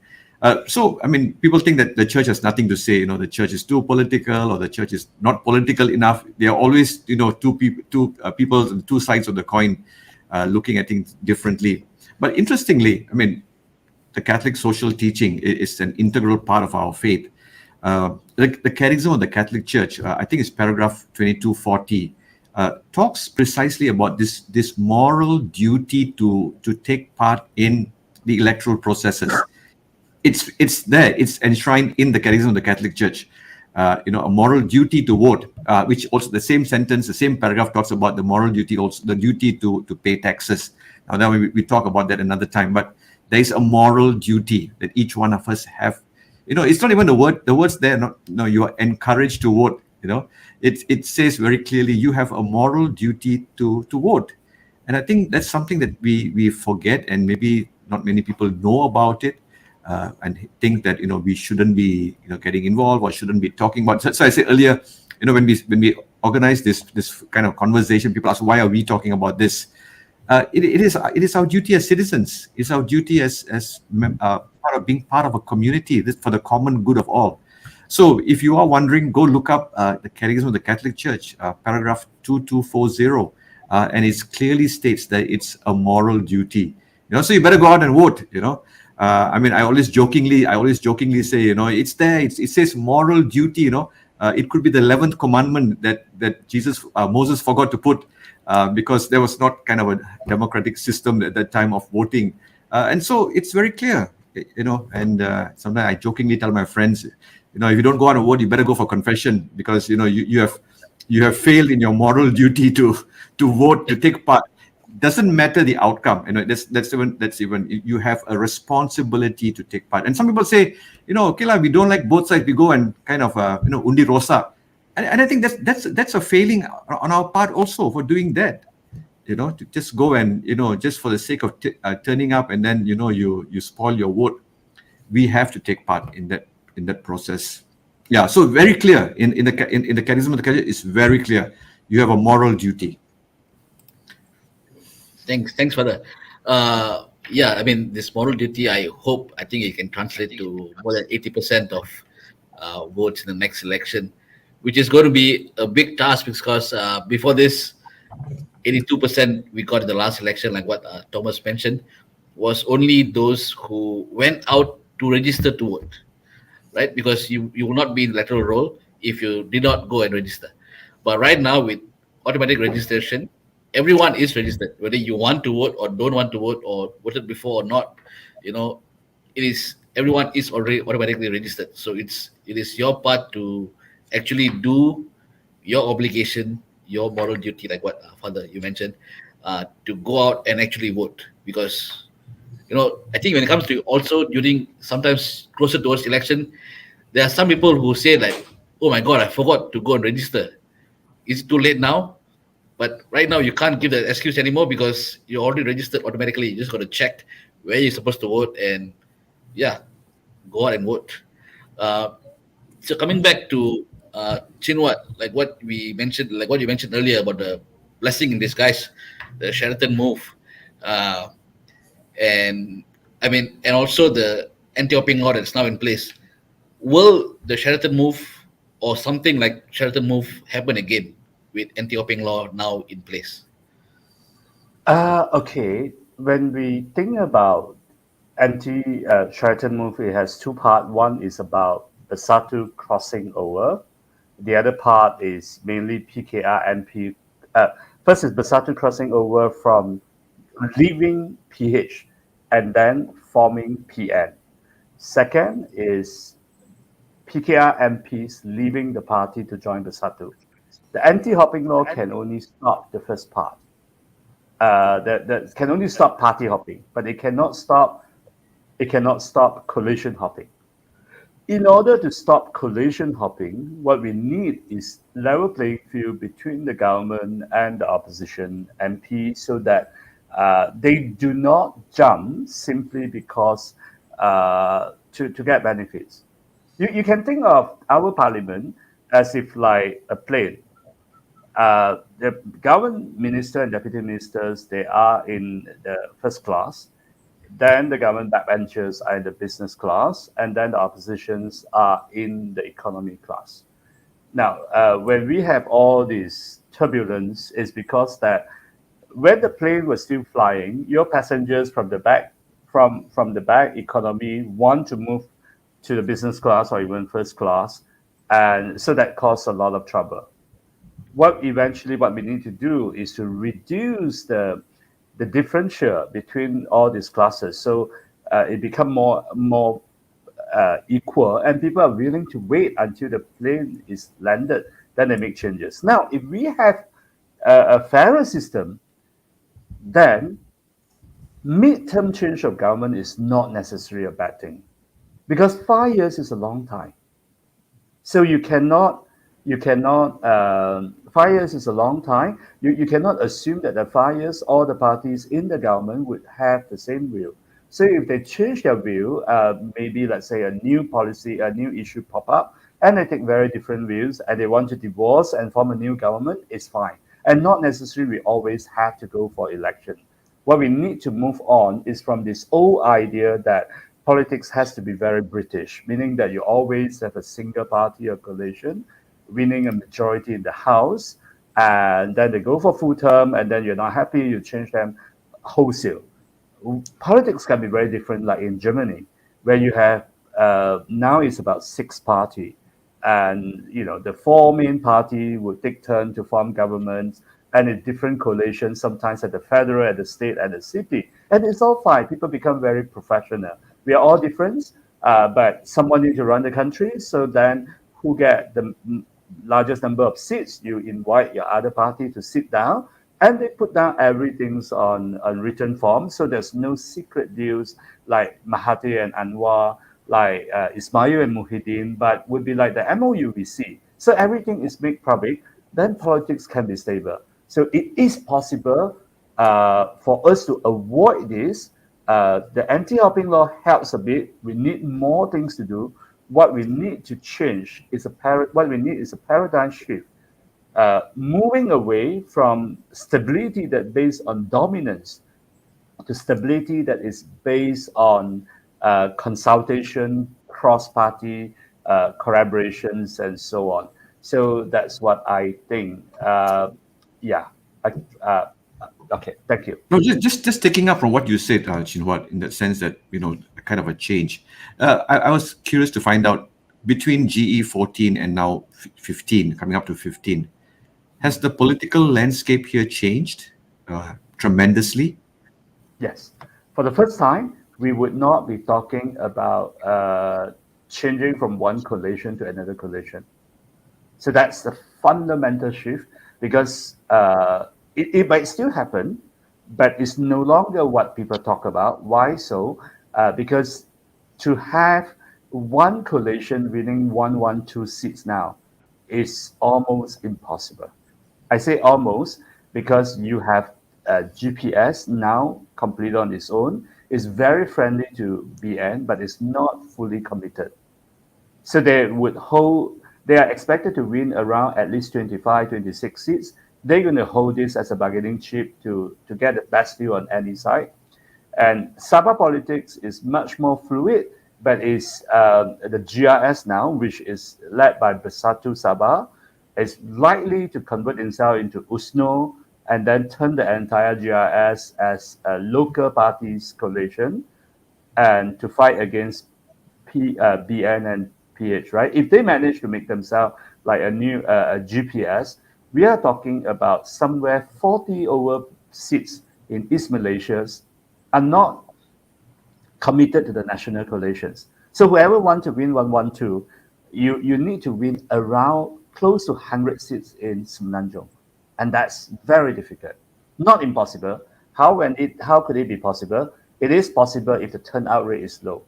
So, I mean, people think that the church has nothing to say. The church is too political, or the church is not political enough. There are always, two people, two sides of the coin, looking at things differently. But interestingly, I mean, the Catholic social teaching is an integral part of our faith. The Catechism of the Catholic Church, I think it's paragraph 2240, talks precisely about this moral duty to take part in the electoral processes. It's there. It's enshrined in the Catechism of the Catholic Church. A moral duty to vote, which also the same sentence, the same paragraph talks about the moral duty, also the duty to pay taxes. Now we talk about that another time, but there is a moral duty that each one of us have. It's not even the words there. No, you are encouraged to vote. It says very clearly you have a moral duty to vote, and I think that's something that we forget, and maybe not many people know about it. And think that we shouldn't be getting involved or shouldn't be talking about. So I said earlier, when we organize this kind of conversation, people ask, why are we talking about this? It is our duty as citizens. It's our duty as part of being part of a community, this for the common good of all. So if you are wondering, go look up the Catechism of the Catholic Church, paragraph 2240, and it clearly states that it's a moral duty. So you better go out and vote. I mean, I always jokingly say, it's there. It says moral duty. It could be the 11th commandment that Moses forgot to put because there was not kind of a democratic system at that time of voting, and so it's very clear. And sometimes I jokingly tell my friends, if you don't go out and vote, you better go for confession, because you have failed in your moral duty to vote, to take part. Doesn't matter the outcome. That's even you have a responsibility to take part. And some people say, okay, we don't like both sides. We go and kind of undi rosa, and I think that's a failing on our part also for doing that. To just go and just for the sake of turning up, and then you spoil your vote. We have to take part in that process. Yeah. So very clear in the Catechism of the Catholic, it's very clear. You have a moral duty. Thanks, Father. Yeah, I mean, this moral duty, I think it can translate to more than 80% of votes in the next election, which is going to be a big task, because before this, 82% we got in the last election, like what Thomas mentioned, was only those who went out to register to vote, right? Because you will not be in the electoral roll if you did not go and register. But right now with automatic registration, everyone is registered, whether you want to vote or don't want to vote or voted before or not. You know, it is everyone is already automatically registered. So it is your part to actually do your obligation, your moral duty, like what Father you mentioned, to go out and actually vote. Because I think when it comes to also during sometimes closer towards election, there are some people who say like, "Oh my God, I forgot to go and register. It's too late now." But right now, you can't give that excuse anymore because you're already registered automatically. You just got to check where you're supposed to vote and, yeah, go out and vote. Uh, so coming back to Chinwat, like what we mentioned, like what you mentioned earlier about the blessing in disguise, the Sheraton move, uh, and I mean, and also the anti-opium law that's now in place. Will the Sheraton move or something like Sheraton move happen again with anti-opium law now in place? Okay. When we think about anti-Sheraton move, it has two parts. One is about the Satu crossing over. The other part is mainly PKR MP. First is Bersatu crossing over from leaving PH and then forming PN. Second is PKR MPs leaving the party to join Bersatu. The anti-hopping law can only stop the first part. That can only stop party hopping, but it cannot stop coalition hopping. In order to stop coalition hopping, what we need is level playing field between the government and the opposition MP so that they do not jump simply because to get benefits. You can think of our parliament as if like a plane. The government minister and deputy ministers, they are in the first class. Then the government backbenchers are in the business class, and then the oppositions are in the economy class. Now, when we have all this turbulence, is because that when the plane was still flying, your passengers from the back from the back economy want to move to the business class or even first class, and so that caused a lot of trouble. What we need to do is to reduce the differential between all these classes, so it become more equal, and people are willing to wait until the plane is landed, then they make changes. Now, if we have a fairer system, then mid-term change of government is not necessarily a bad thing, because 5 years is a long time. So you cannot 5 years is a long time. You cannot assume that the 5 years all the parties in the government would have the same view. So if they change their view, maybe let's say a new policy, a new issue pop up, and they take very different views, and they want to divorce and form a new government, it's fine. And not necessarily we always have to go for election. What we need to move on is from this old idea that politics has to be very British, meaning that you always have a single party or coalition winning a majority in the House, and then they go for full term, and then you're not happy, you change them wholesale. Politics can be very different, like in Germany, where you have now it's about 6 party, and the 4 main party will take turn to form governments and in different coalitions, sometimes at the federal, at the state, at the city, and it's all fine. People become very professional. We are all different, but someone needs to run the country. So then, who get the largest number of seats, you invite your other party to sit down, and they put down everything's on written form. So there's no secret deals like Mahathir and Anwar, like Ismail and Muhyiddin, but would be like the MOU we see. So everything is made public. Then politics can be stable. So it is possible for us to avoid this. The anti-hopping law helps a bit. We need more things to do. What we need to change is a paradigm shift, moving away from stability that based on dominance to stability that is based on consultation, cross-party collaborations, and so on. So that's what I think. Yeah. Okay. Thank you. No, just taking up from what you said, Chin Huat, in the sense that kind of a change. I was curious to find out between GE 14 and now 15, coming up to 15. Has the political landscape here changed tremendously? Yes. For the first time, we would not be talking about changing from one coalition to another coalition. So that's the fundamental shift because it might still happen, but it's no longer what people talk about. Why so? Because to have one coalition winning 112 seats now is almost impossible. I say almost because you have GPS now complete on its own. It's very friendly to BN, but it's not fully committed. So they are expected to win around at least 25, 26 seats. They're going to hold this as a bargaining chip to get the best deal on any side. And Sabah politics is much more fluid, but is the GRS now, which is led by Bersatu Sabah, is likely to convert itself into USNO and then turn the entire GRS as a local parties coalition and to fight against BN and PH, right? If they manage to make themselves like a new GPS, we are talking about somewhere 40 over seats in East Malaysia are not committed to the national coalitions. So whoever wants to win 112, you need to win around close to 100 seats in Semenanjung. And that's very difficult. Not impossible. How could it be possible? It is possible if the turnout rate is low.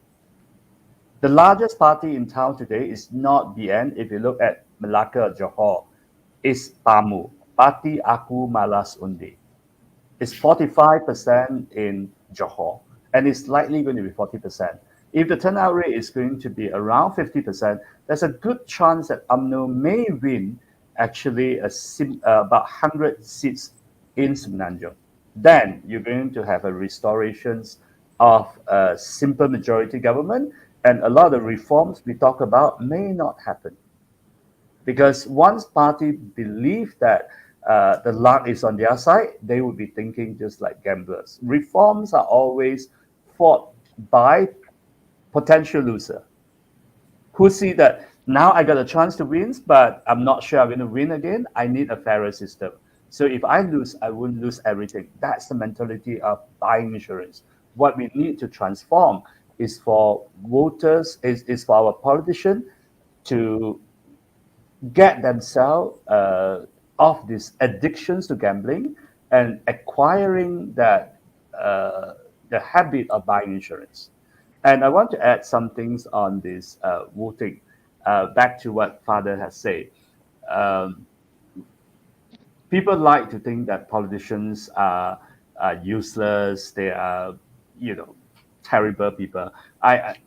The largest party in town today is not BN. If you look at Malacca, Johor, it's PAMU, Parti Aku Malas Undi. It's 45% in Johor, and it's likely going to be 40%. If the turnout rate is going to be around 50%, there's a good chance that UMNO may win actually about 100 seats in Semenanjung. Then you're going to have a restoration of a simple majority government, and a lot of reforms we talk about may not happen. Because once party believe that the luck is on their side, they will be thinking just like gamblers. Reforms are always fought by potential loser who see that now I got a chance to win, but I'm not sure I'm going to win again. I need a fairer system. So if I lose, I won't lose everything. That's the mentality of buying insurance. What we need to transform is for voters, is for our politicians to get themselves off these addictions to gambling and acquiring that the habit of buying insurance. And I want to add some things on this voting. Back to what Father has said. People like to think that politicians are useless. They are, terrible people.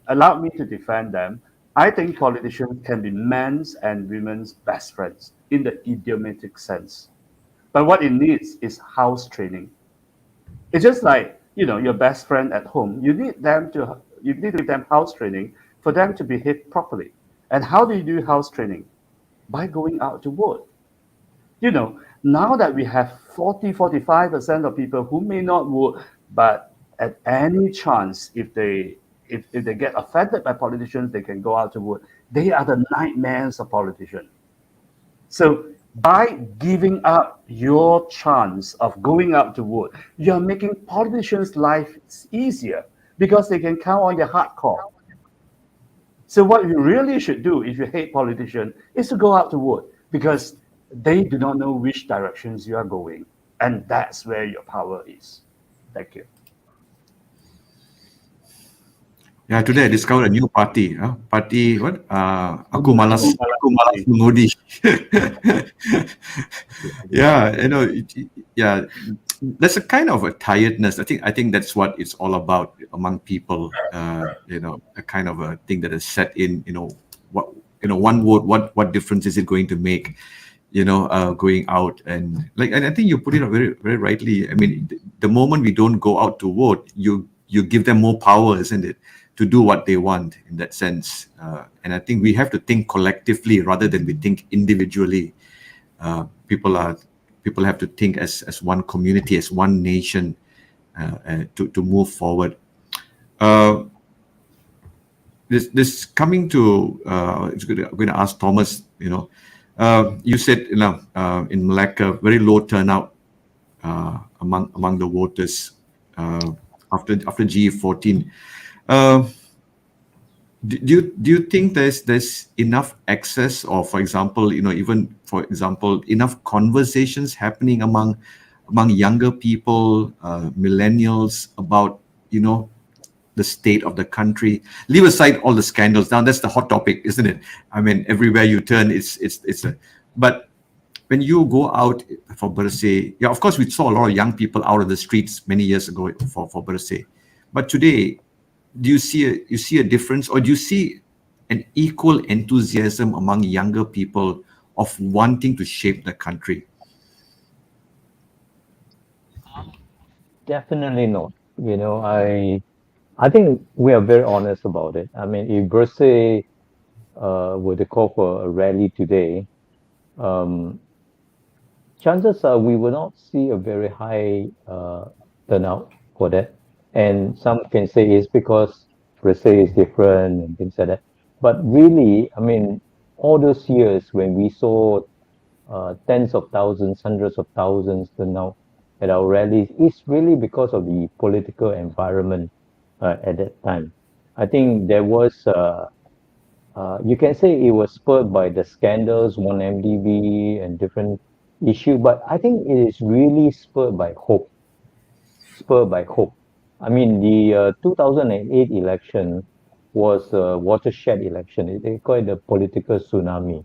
Allow me to defend them. I think politicians can be men's and women's best friends in the idiomatic sense. But what it needs is house training. It's just like, your best friend at home. You need to give them house training for them to behave properly. And how do you do house training? By going out to vote. Now that we have 45% of people who may not vote, but at any chance, if they get offended by politicians, they can go out to vote. They are the nightmares of politicians. So by giving up your chance of going out to vote, you're making politicians' life easier because they can count on your hard call. So what you really should do if you hate politicians is to go out to vote because they do not know which directions you are going. And that's where your power is. Thank you. Yeah, today I discovered a new party. Party what? Aku malas mengudi. Yeah, yeah. There's a kind of a tiredness. I think that's what it's all about among people. A kind of a thing that is set in. One vote. What difference is it going to make? Going out and I think you put it very, very rightly. I mean, the moment we don't go out to vote, you give them more power, isn't it, to do what they want in that sense. And I think we have to think collectively rather than we think individually. People have to think as one community, as one nation, to move forward. This coming to, I'm going to ask Thomas, You said, in Malacca, very low turnout among the voters after GE14. Uh, do you think there's enough access, or for example, even for example, enough conversations happening among younger people, millennials, about the state of the country? Leave aside all the scandals. Now that's the hot topic, isn't it? I mean, everywhere you turn, it's a. But when you go out for BERSIH, yeah, of course, we saw a lot of young people out of the streets many years ago for BERSIH, but today, do you see a difference, or do you see an equal enthusiasm among younger people of wanting to shape the country? Definitely not. I think we are very honest about it. I mean, if BERSIH were to call for a rally today, um, chances are we will not see a very high turnout for that. And some can say it's because Brazil is different and things like that. But really, I mean, all those years when we saw tens of thousands, hundreds of thousands turn out at our rallies, it's really because of the political environment at that time. I think there was you can say it was spurred by the scandals, one MDB and different issue, but I think it is really spurred by hope. Spurred by hope. I mean, the 2008 election was a watershed election. They call it the political tsunami.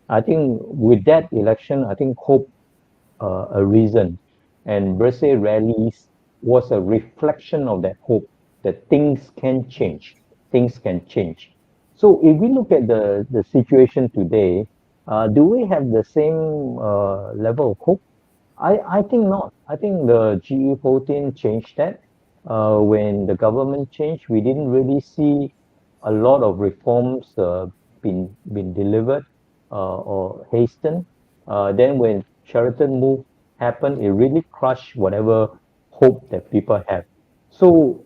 I think with that election, I think hope a reason. And BERSIH rallies was a reflection of that hope that things can change. Things can change. So if we look at the situation today, do we have the same level of hope? I think not. I think the GE14 changed that. When the government changed, we didn't really see a lot of reforms been delivered or hastened. Then when Sheraton move happened, it really crushed whatever hope that people have. So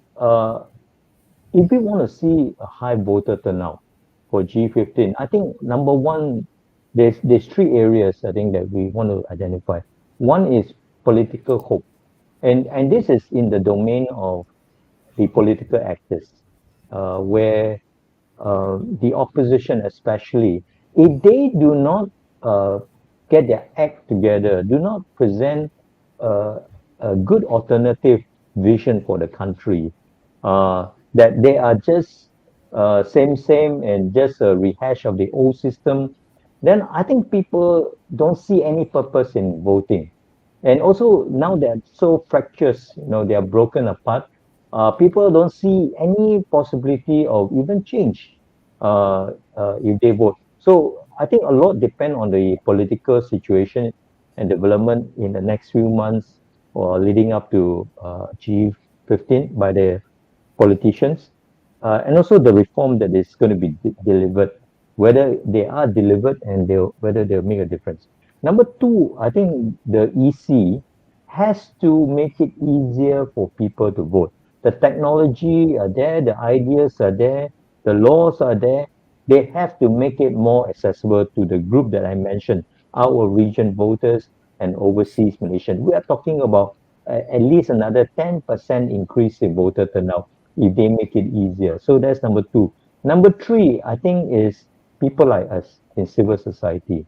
if we want to see a high voter turnout for G15, I think number one, there's three areas I think that we want to identify. One is political hope, and this is in the domain of the political actors, where the opposition especially, if they do not uh, get their act together, do not present uh, a good alternative vision for the country, that they are just same and just a rehash of the old system, then I think people don't see any purpose in voting. And also now they're so fractious, they are broken apart. People don't see any possibility of even change if they vote. So I think a lot depend on the political situation and development in the next few months or leading up to G15 by the politicians, and also the reform that is going to be delivered, whether they are delivered and whether they'll make a difference. Number two, I think the EC has to make it easier for people to vote. The technology are there, the ideas are there, the laws are there. They have to make it more accessible to the group that I mentioned, our region voters and overseas Malaysian. We are talking about at least another 10% increase in voter turnout if they make it easier. So that's number two. Number three, I think, is people like us in civil society,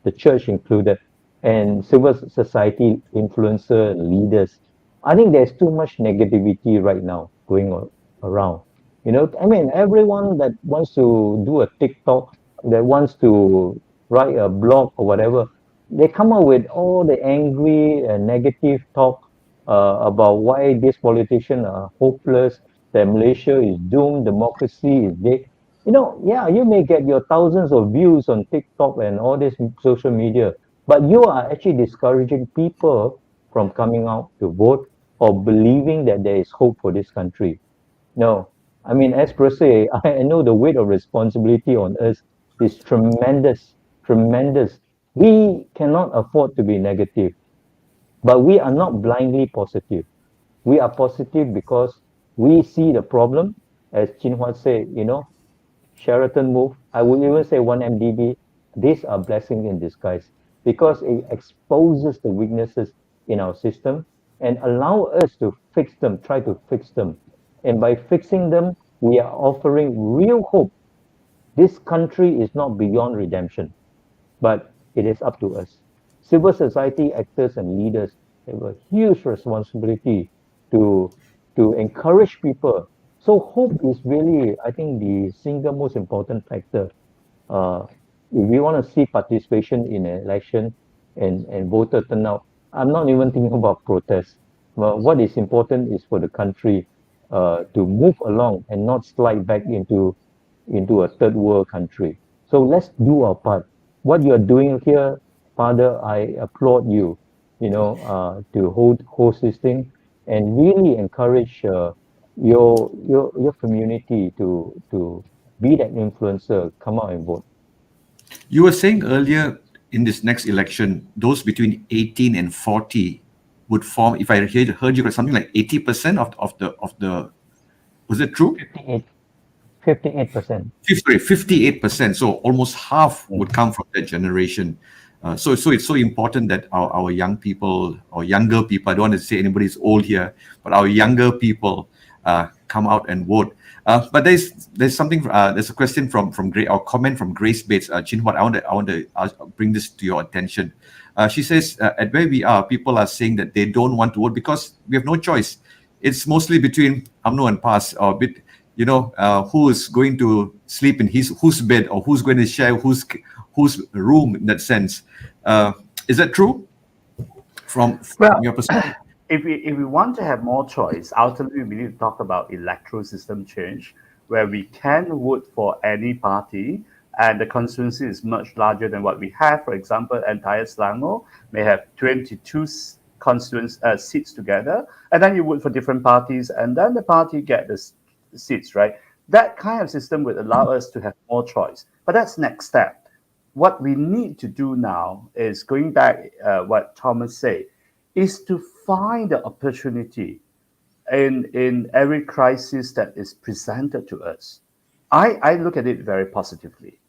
the church included, and civil society influencer leaders. I think there's too much negativity right now going around. I mean, everyone that wants to do a TikTok, that wants to write a blog or whatever, they come up with all the angry and negative talk about why these politicians are hopeless, that Malaysia is doomed, democracy is dead. Yeah, you may get your thousands of views on TikTok and all this social media, but you are actually discouraging people from coming out to vote or believing that there is hope for this country. No, I mean, as per se, I know the weight of responsibility on us is tremendous, tremendous. We cannot afford to be negative, but we are not blindly positive. We are positive because we see the problem, as Chin Huat said, Sheraton move. I would even say one MDB. These are blessings in disguise because it exposes the weaknesses in our system and allow us to fix them, try to fix them. And by fixing them, we are offering real hope. This country is not beyond redemption, but it is up to us. Civil society actors and leaders have a huge responsibility to encourage people. So hope is really, I think, the single most important factor. Uh, if we want to see participation in an election and voter turnout, I'm not even thinking about protests. But what is important is for the country to move along and not slide back into a third world country. So let's do our part. What you're doing here, Father, I applaud you, to host this thing and really encourage your community to be that influencer, come out and vote. You were saying earlier in this next election, those between 18 and 40 would form, if I heard you, something like 80% of the, was it true? 58%. 58%. So almost half would come from that generation. So it's so important that our young people or younger people, I don't want to say anybody's old here, but our younger people come out and vote. But there's something, there's a question from Grace, or comment from Grace Bates. Chin Huat, I want to bring this to your attention. She says, at where we are, people are saying that they don't want to vote because we have no choice. It's mostly between UMNO and PAS, or who is going to sleep in whose bed, or who's going to share whose room in that sense. Is that true from your perspective? If we want to have more choice, ultimately we need to talk about electoral system change, where we can vote for any party, and the constituency is much larger than what we have. For example, entire Selangor may have 22 seats together, and then you vote for different parties, and then the party get the seats, right? That kind of system would allow us to have more choice. But that's next step. What we need to do now is, going back what Thomas said, is to find the opportunity in every crisis that is presented to us. I look at it very positively.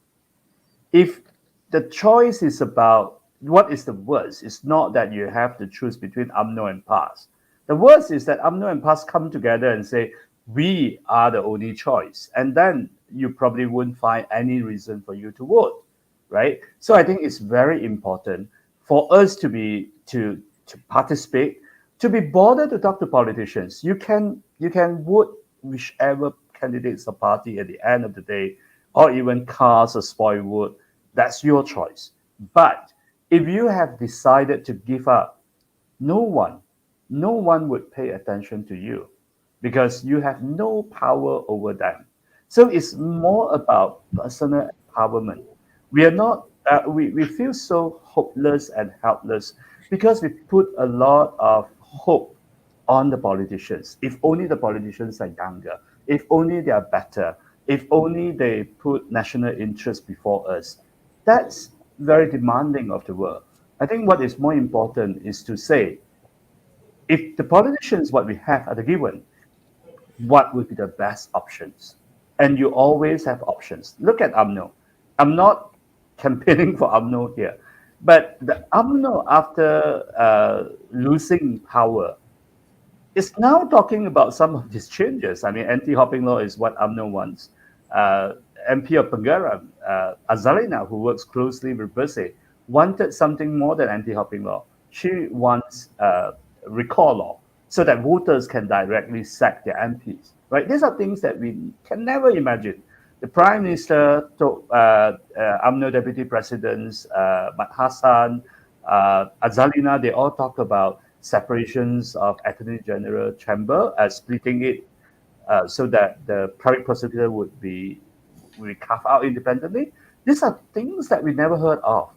If the choice is about what is the worst, it's not that you have to choose between UMNO and PAS. The worst is that UMNO and PAS come together and say, we are the only choice. And then you probably wouldn't find any reason for you to vote, right? So I think it's very important for us to participate, to be bothered to talk to politicians. You can vote whichever candidates or party at the end of the day, or even cast a spoil vote. That's your choice. But if you have decided to give up, no one would pay attention to you because you have no power over them. So it's more about personal empowerment. We are not, we feel so hopeless and helpless because we put a lot of hope on the politicians. If only the politicians are younger, if only they are better, if only they put national interest before us. That's very demanding of the world. I think what is more important is to say, if the politicians, what we have are the given, what would be the best options? And you always have options. Look at UMNO. I'm not campaigning for UMNO here, but the UMNO, after losing power, is now talking about some of these changes. I mean, anti-hopping law is what UMNO wants. MP of Pengaram, Azalina, who works closely with BERSIH, wanted something more than anti-hopping law. She wants recall law so that voters can directly sack their MPs. Right? These are things that we can never imagine. The Prime Minister, UMNO Deputy Presidents, Mat Hassan, Azalina, they all talk about separations of Attorney General Chamber, splitting it so that the public prosecutor would be carved out independently. These are things that we never heard of.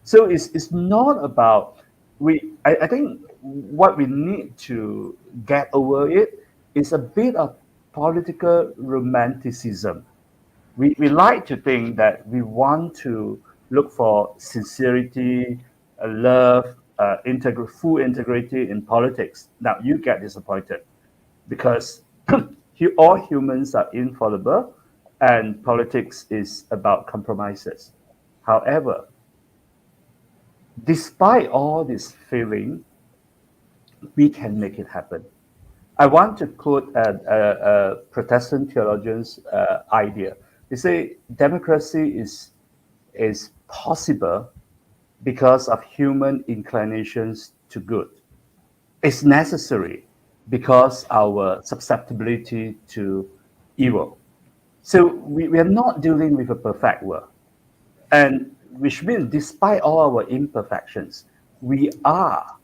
So it's not about I think what we need to get over it is a bit of political romanticism. We like to think that we want to look for sincerity, love, full integrity in politics. Now you get disappointed because all humans are infallible, and politics is about compromises. However, despite all this feeling, we can make it happen. I want to quote a Protestant theologian's idea. They say democracy is possible because of human inclinations to good. It's necessary because our susceptibility to evil. So we are not dealing with a perfect world. And which means despite all our imperfections, we are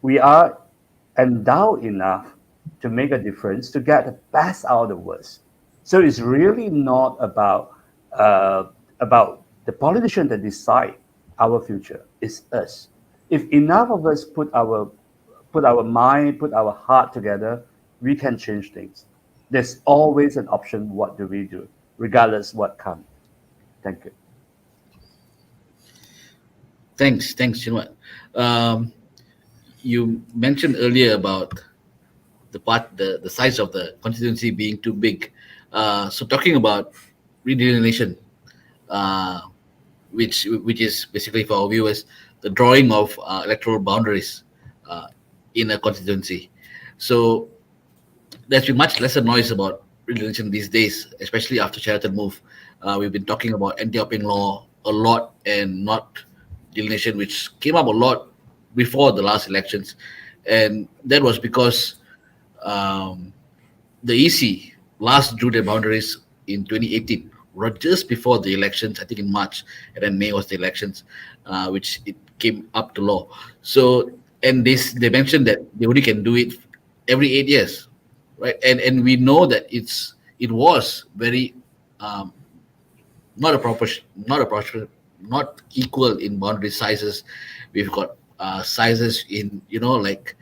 we are endowed enough to make a difference, to get the best out of the worst. So it's really not about the politician that decide our future. It's us. If enough of us put our mind, put our heart together, we can change things. There's always an option. What do we do, regardless what comes? Thank you. Thanks, Chin Huat. You mentioned earlier about the size of the constituency being too big. So talking about redelineation, uh, which is basically for our viewers, the drawing of electoral boundaries in a constituency. So there's been much lesser noise about redelineation these days, especially after Sheraton move. We've been talking about anti-opping law a lot and not delineation, which came up a lot before the last elections, and that was because um, the EC last drew their boundaries in 2018, right just before the elections, I think in March, and then May was the elections, which it came up to law. So, and they mentioned that they only can do it every 8 years, right? And we know that it was very um, not equal in boundary sizes. We've got sizes in like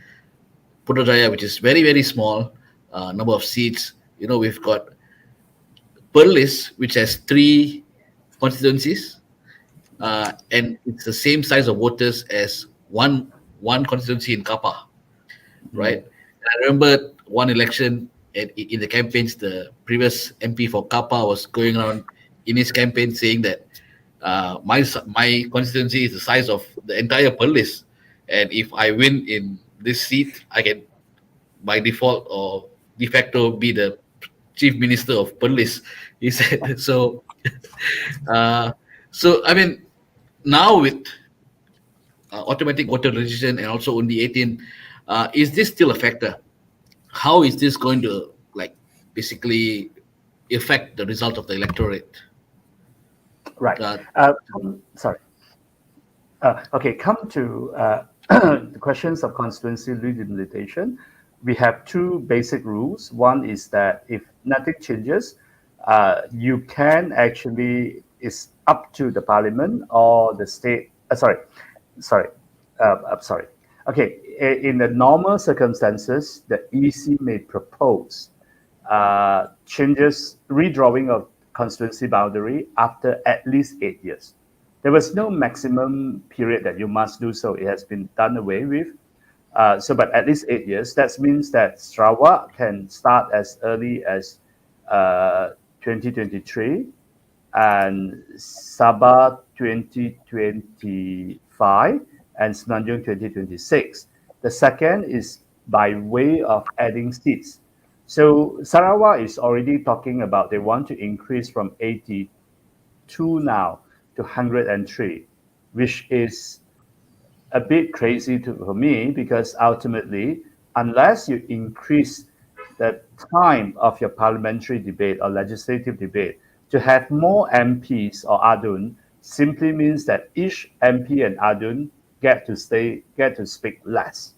Putrajaya, which is very very small number of seats. We've got Perlis, which has 3 constituencies, and it's the same size of voters as one constituency in Kapa, right? And I remember one election in the campaigns, the previous MP for Kapa was going around in his campaign saying that my constituency is the size of the entire Perlis, and if I win in this seat, I can by default or de facto be the chief minister of Perlis. He said so. Uh, so I mean, now with automatic voter registration and also only 18, is this still a factor? How is this going to basically affect the result of the electorate? Right. Uh, Sorry. Okay, come to the questions of constituency redelimitation. We have 2 basic rules. One is that if nothing changes, you can actually, it's up to the parliament or the state. I'm sorry. Okay, in the normal circumstances, the EC may propose changes, redrawing of constituency boundary after at least 8 years. There was no maximum period that you must do so. It has been done away with. But at least 8 years. That means that Sarawak can start as early as 2023 and Sabah 2025 and Semenanjung 2026. The second is by way of adding seats. So Sarawak is already talking about they want to increase from 82 now to 103, which is a bit crazy for me, because ultimately, unless you increase the time of your parliamentary debate or legislative debate to have more MPs or ADUN, simply means that each MP and ADUN get to speak less.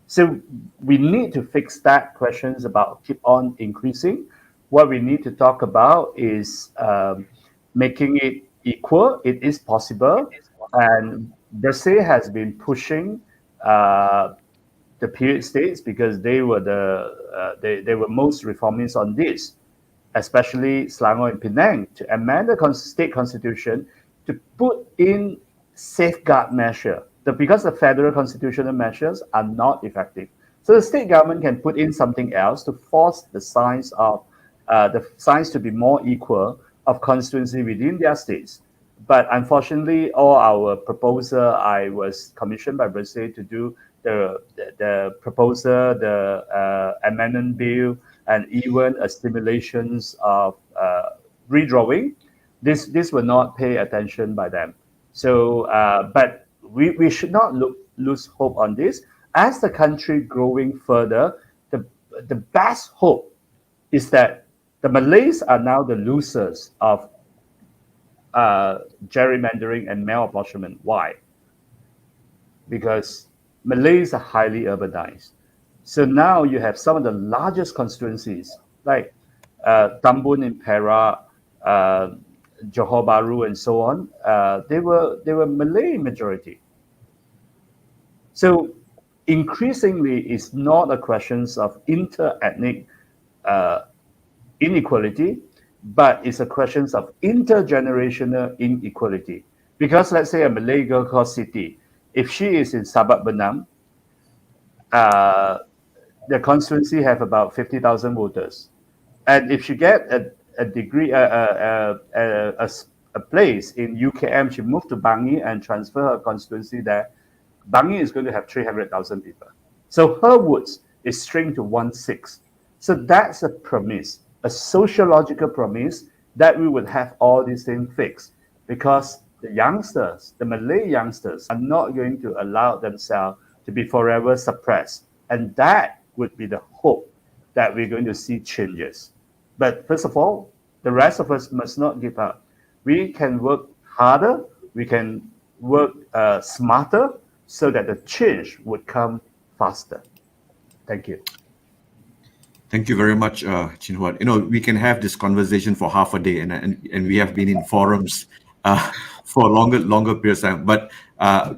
So we need to fix that questions about keep on increasing. What we need to talk about is making it equal. It is possible, and BERSIH has been pushing the period states because they were they were most reformist on this, especially Selangor and Penang, to amend the state constitution to put in safeguard measure. Because the federal constitutional measures are not effective, so the state government can put in something else to force the size to be more equal of constituency within their states. But unfortunately, all our proposal, I was commissioned by BERSIH to do the proposal, the amendment bill, and even a stimulations of redrawing. This will not pay attention by them. So, but we should not lose hope on this. As the country growing further, the best hope is that the Malays are now the losers of gerrymandering and malapportionment. Why? Because Malays are highly urbanized. So now you have some of the largest constituencies like Tambun in Perak, Johor Bahru, and so on. They were Malay majority. So increasingly, it's not a question of inter-ethnic uh, inequality, but it's a question of intergenerational inequality. Because let's say a Malay girl called Siti, if she is in Sabak Benam, uh, the constituency have about 50,000 voters. And if she get a degree, a place in UKM, she moved to Bangi and transfer her constituency there, Bangi is going to have 300,000 people. So her votes is shrink to 1/6. So that's a promise, a sociological promise that we would have all these things fixed because the youngsters, the Malay youngsters, are not going to allow themselves to be forever suppressed. And that would be the hope that we're going to see changes. But first of all, the rest of us must not give up. We can work harder, we can work smarter so that the change would come faster. Thank you. Thank you very much, Chin Huat. We can have this conversation for half a day, and we have been in forums for longer periods of time. But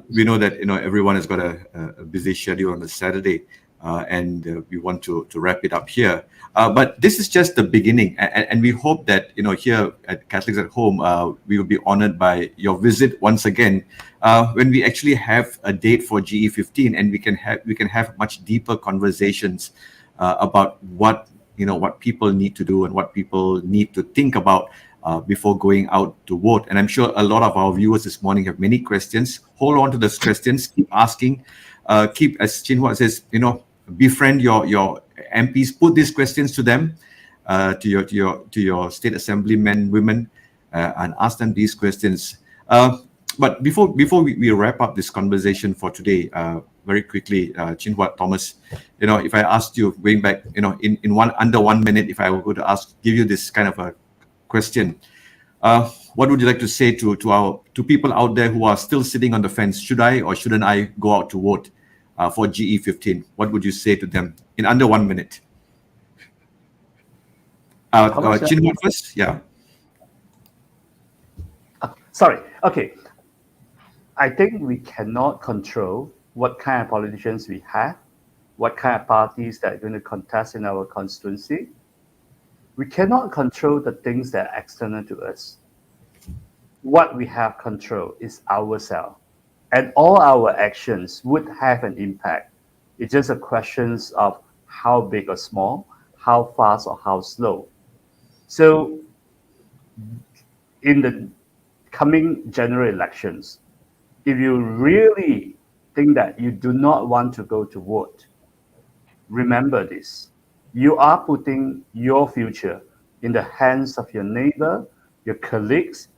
we know that everyone has got a busy schedule on a Saturday, and we want to wrap it up here. But this is just the beginning, and we hope that here at Catholics at Home, we will be honored by your visit once again when we actually have a date for GE15, and we can have much deeper conversations about what people need to do and what people need to think about before going out to vote. And I'm sure a lot of our viewers this morning have many questions. Hold on to those questions. Keep asking. Keep, as Chin Huat says, befriend your MPs. Put these questions to them, to your state assemblymen, women, and ask them these questions. But before we wrap up this conversation for today, very quickly, Chin Huat, Thomas, if I asked you going back, in under 1 minute, if I were going to give you this kind of a question, what would you like to say to people out there who are still sitting on the fence? Should I or shouldn't I go out to vote for GE15? What would you say to them in under 1 minute? Chin Huat first, yeah. Sorry. Okay. I think we cannot control what kind of politicians we have, what kind of parties that are going to contest in our constituency. We cannot control the things that are external to us. What we have control is ourselves. And all our actions would have an impact. It's just a question of how big or small, how fast or how slow. So in the coming general elections, if you really think that you do not want to go to vote, remember this. You are putting your future in the hands of your neighbor, your colleagues,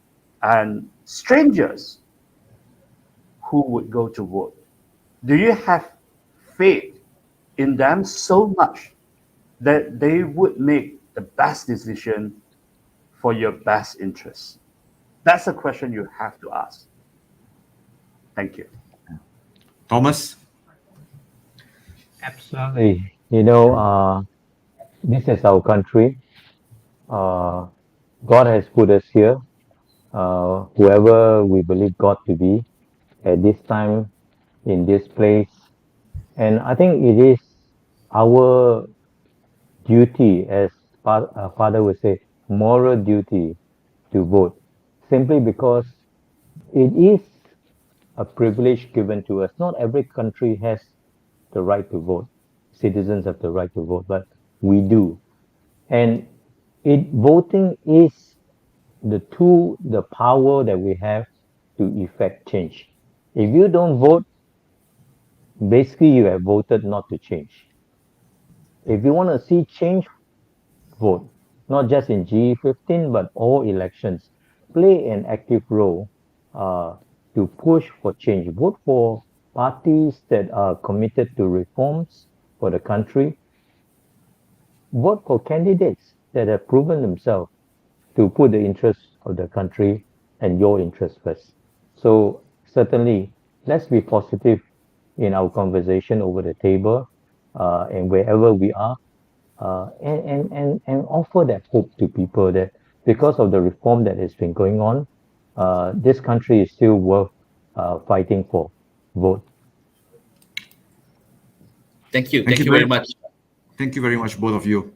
and strangers who would go to vote. Do you have faith in them so much that they would make the best decision for your best interests? That's a question you have to ask. Thank you. Thomas? Absolutely. This is our country. God has put us here. Whoever we believe God to be at this time, in this place. And I think it is our duty, as Father would say, moral duty to vote, simply because it is a privilege given to us. Not every country has the right to vote. Citizens have the right to vote, but we do. And voting is the power that we have to effect change. If you don't vote, basically you have voted not to change. If you want to see change, vote, not just in G15, but all elections. Play an active role uh, to push for change. Vote for parties that are committed to reforms for the country. Vote for candidates that have proven themselves to put the interests of the country and your interests first. So certainly, let's be positive in our conversation over the table and wherever we are, and offer that hope to people that because of the reform that has been going on, this country is still worth fighting for. Vote. Thank you. Thank Thank you you very very much. Thank you very much, both of you.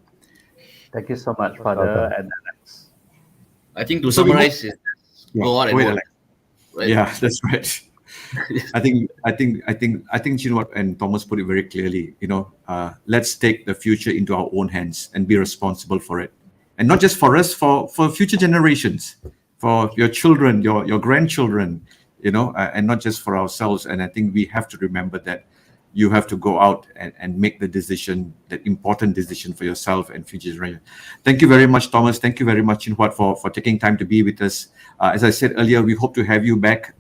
Thank you so much, Father welcome. and Alex. I think to So we summarize is go out and Wait, vote. Alex. Right? Yeah, that's right. I think Chin Huat and Thomas put it very clearly. Let's take the future into our own hands and be responsible for it, and not just for us, for future generations, for your children, your grandchildren, and not just for ourselves. And I think we have to remember that you have to go out and make the decision, that important decision for yourself and future generation. Thank you very much, Thomas. Thank you very much, Chin Huat, for taking time to be with us. As I said earlier, we hope to have you back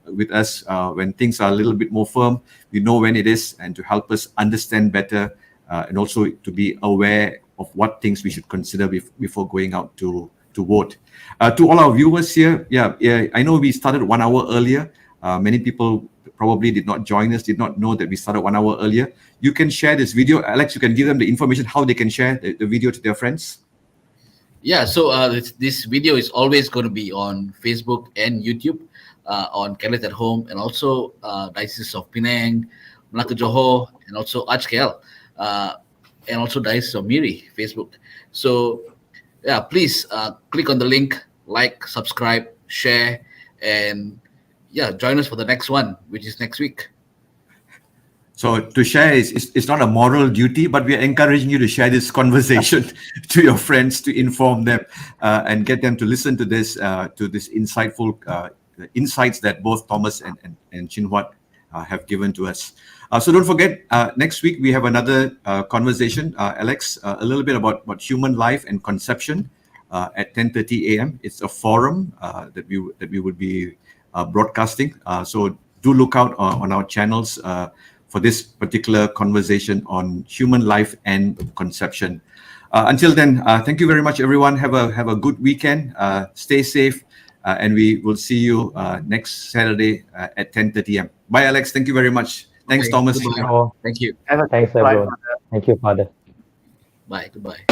with us when things are a little bit more firm. We know when it is, and to help us understand better, and also to be aware of what things we should consider before going out to vote. To all our viewers here, I know we started 1 hour earlier. Many people probably did not join us, did not know that we started 1 hour earlier. You can share this video. Alex, you can give them the information how they can share the video to their friends. Yeah, so this video is always going to be on Facebook and YouTube, on Catholics at Home, and also Diocese of Penang, Melaka Johor, and also Arch KL, and also Diocese of Miri Facebook. So yeah, please click on the link, like, subscribe, share, and yeah, join us for the next one, which is next week. So to share is not a moral duty, but we are encouraging you to share this conversation to your friends, to inform them and get them to listen to this insightful insights that both Thomas and Chin Huat have given to us. So don't forget, next week we have another conversation, Alex, a little bit about human life and conception at 10:30 a.m. It's a forum that we would be broadcasting. So do look out on our channels for this particular conversation on human life and conception. Until then, thank you very much, everyone. Have a good weekend. Stay safe, and we will see you next Saturday at 10:30 a.m. Bye, Alex. Thank you very much. Thanks, Okay, Thomas. goodbye. Thank you. Thanks, everyone. Thank you, Father. Bye. Goodbye.